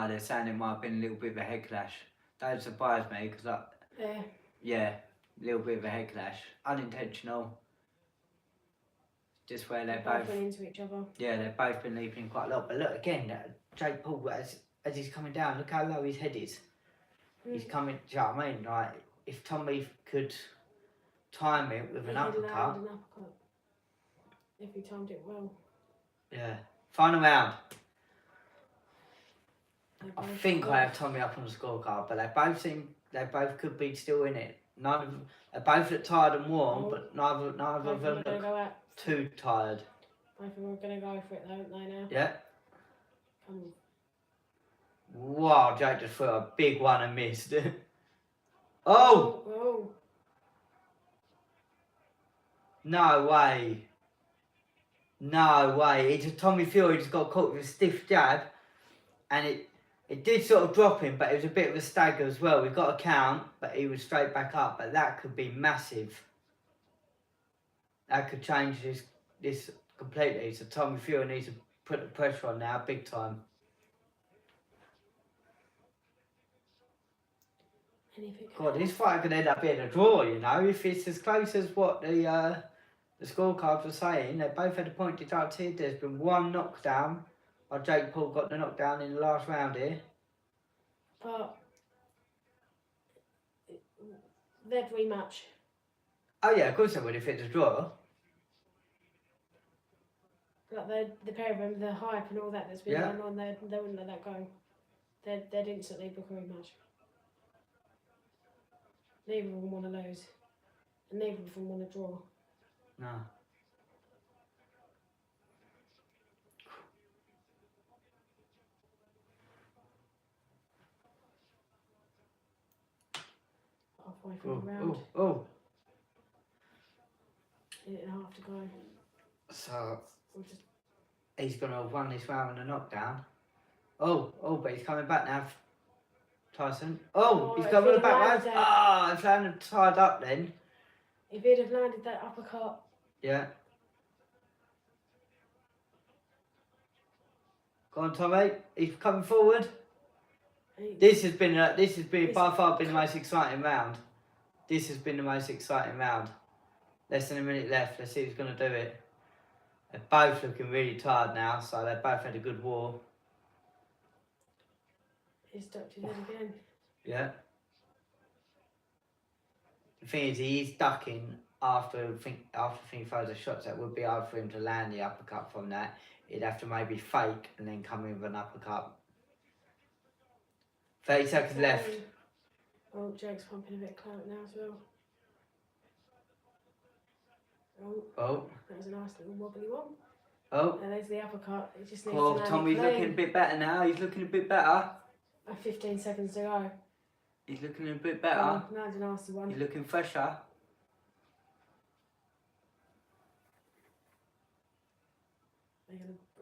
They're saying it might have been a little bit of a head clash. That surprised me because yeah, a little bit of a head clash. Unintentional. Just where they both went into each other. Yeah, they've both been leaping quite a lot. But look again, Jake Paul, as he's coming down, look how low his head is. He's coming, do you know what I mean? Like, if Tommy could time it with an uppercut. If he timed it well. Yeah. Final round. I think I have Tommy up on the scorecard, but they both could be still in it. They both look tired and warm, but neither of them look too tired. Both of them are going to go for it, though, aren't they now? Yeah. Come on. Wow, Jake just threw a big one and missed. Oh! Oh! No way. No way. Tommy Fury just got caught with a stiff jab, and it did sort of drop him, but it was a bit of a stagger as well. We got a count, but he was straight back up. But that could be massive. That could change this completely. So Tommy Fury needs to put the pressure on now, big time. God, this fight could end up being a draw, you know, if it's as close as what the scorecards were saying. They both had a point deducted. There's been one knockdown. Jake Paul got the knockdown in the last round here. But they'd rematch. Oh yeah, of course they would if it's a draw. like the pair of them, the hype and all that that's been Yeah. going on, they wouldn't let that go. They'd instantly book a rematch. Neither of them want to lose, and neither of them want to draw. No. Halfway through Oh, the round, oh, oh. minute and a half to go. So We'll just he's gonna have won this round in a knockdown. Oh, but he's coming back now. Tyson. Oh, Oh, he's if going he'd with a have back landed wave. that- Ah, if they hadn't tied up then. if he'd have landed that uppercut, Yeah. Go on, Tommy. He's coming forward. This has been by far been the most exciting round. This has been the most exciting round. Less than a minute left. Let's see who's going to do it. They're both looking really tired now, so they both had a good war. he's ducked his head again. Yeah. The thing is, he is ducking after he throws a shot, so it would be hard for him to land the uppercut from that. He'd have to maybe fake and then come in with an uppercut. 30 seconds left. Oh, Jake's pumping a bit of clout now as well. Oh, Oh, that was a nice little wobbly one. oh. And there's the uppercut. It just needs Oh, to land Tommy's clean. looking a bit better now. He's looking a bit better. 15 seconds to go. He's looking a bit better. Oh, now's a nasty one. He's looking fresher.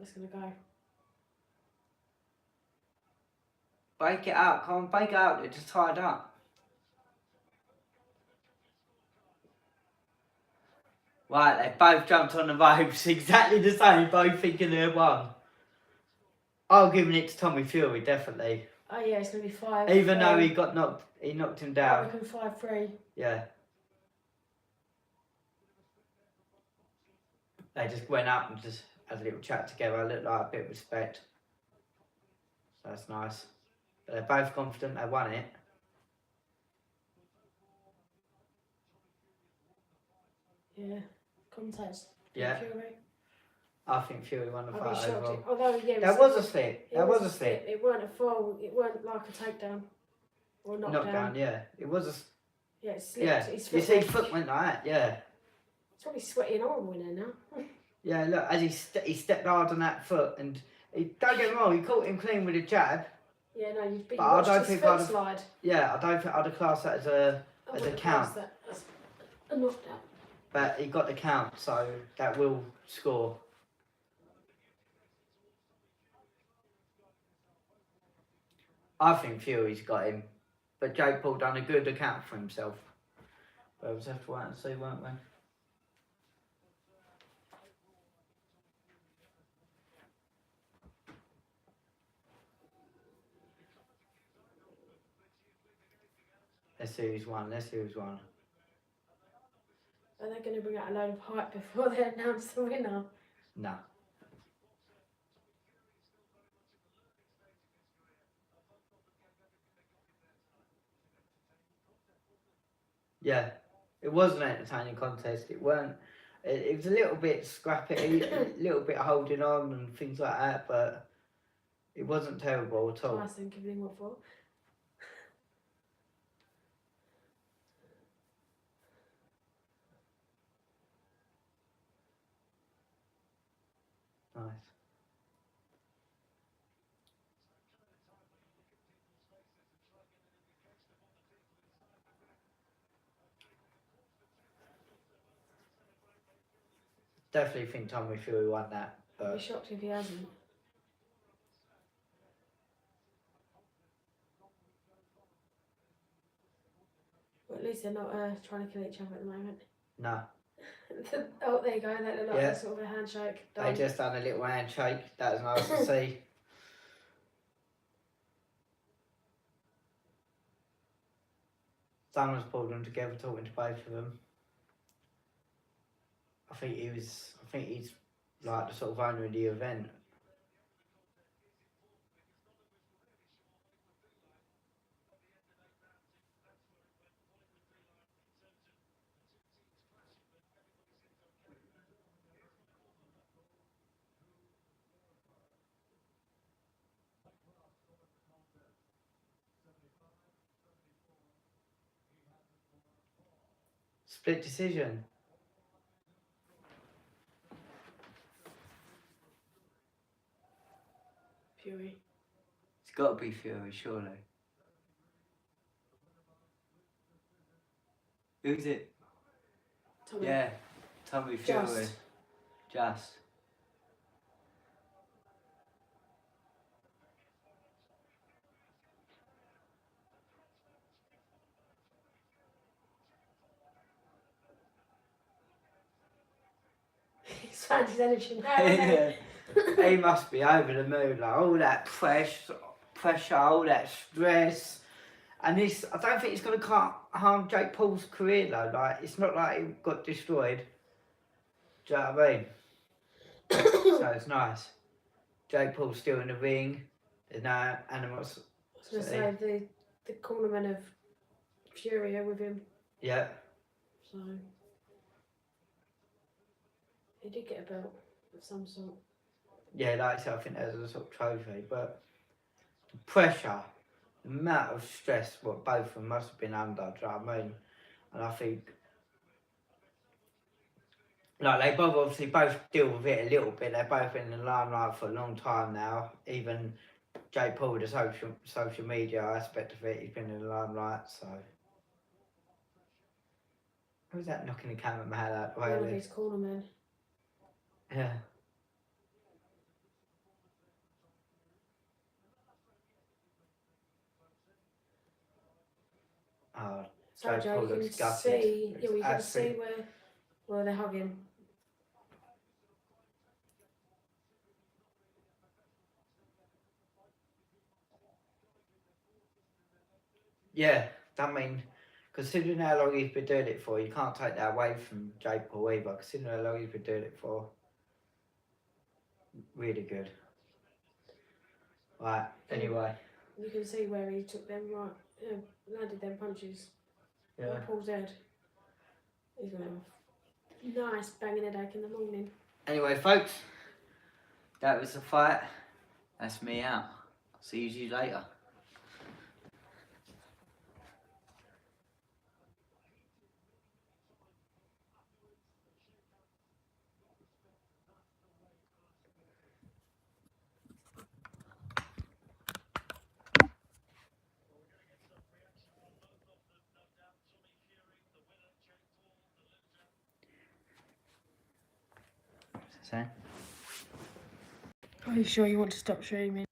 It's gonna go. Break it out. Come on, break it out. They're just tied up. Right, they both jumped on the ropes. Exactly the same. Both thinking they won. I'm giving it to Tommy Fury, definitely. Oh yeah, it's gonna be 5. Even though he knocked him I down. reckon 5-3. Yeah. They just went up and just had a little chat together. Looked like a bit of respect. So that's nice. But they're both confident they won it. Yeah. Contest. Yeah. Fury. I think Fury won the I'd be fight shocked. overall. Although yeah, That was a slip. it That was a slip. It weren't a fall. It weren't like a takedown or knockdown. Yeah. It was a. Yeah, it slipped. Yeah. His You foot see, went- foot went like that. Yeah. It's probably sweaty and horrible in there now. Yeah. Look, as he stepped hard on that foot, and don't get me wrong, he caught him clean with a jab. Yeah, no, you've been But I watched don't his think foot I'd have- slide. Yeah, I don't think I'd have classed that as a. I As a wouldn't count. class that as a knockdown. But he got the count, so that will score. I think Fury's got him, but Jake Paul done a good account for himself. But we'll just have to wait and see, won't we? Let's see who's won. Let's see who's won. Are they going to bring out a load of hype before they announce the winner? No. Yeah, it was an entertaining contest. It weren't. It was a little bit scrappy, a little bit holding on and things like that, but it wasn't terrible at all. Tyson giving him what for? Nice. Definitely think Tommy Fury won that, I'd be but shocked if he hasn't. Well, at least they're not trying to kill each other at the moment. no. Oh, there you go. That looked like Yeah. a sort of a handshake. They Done. just done a little handshake. That was nice to see. Someone's pulled them together, talking to both of them. I think he's like the sort of owner of the event. Split decision. Fury. It's got to be Fury, surely. Who's it? Tommy. Yeah, Tommy Fury. Just. He's found his energy now, hasn't Yeah. He must be over the moon, like all that pressure, all that stress. And this, I don't think it's going to harm Jake Paul's career though. Like, it's not like he got destroyed. Do you know what I mean? So it's nice. Jake Paul's still in the ring. There's no animals. I was going to say, the cornermen of Fury are with him, Yeah. so... He did get a belt of some sort. Yeah, like I said, I think there's a sort of trophy, but the pressure, the amount of stress what both of them must have been under, do you know what I mean? And I think, like, they both obviously both deal with it a little bit. They've both been in the limelight for a long time now. Even Jake Paul with the social media aspect of it, he's been in the limelight, so. Who's that knocking the cameraman out the way? One of his cornermen. Yeah. Oh, So Jake Joe, Paul you can looks gutted. see, yeah, we can see Absolutely. where they're hugging. Yeah, I mean, considering how long he's been doing it for, you can't take that away from Jake Paul either. Considering how long he's been doing it for, really good. Right, anyway. You can see where he took them right, landed them punches. Yeah. On Paul's head. He's gonna have a nice banging headache in the morning. Anyway, folks, that was the fight. That's me out. See you later. What's that saying? Are you sure you want to stop streaming?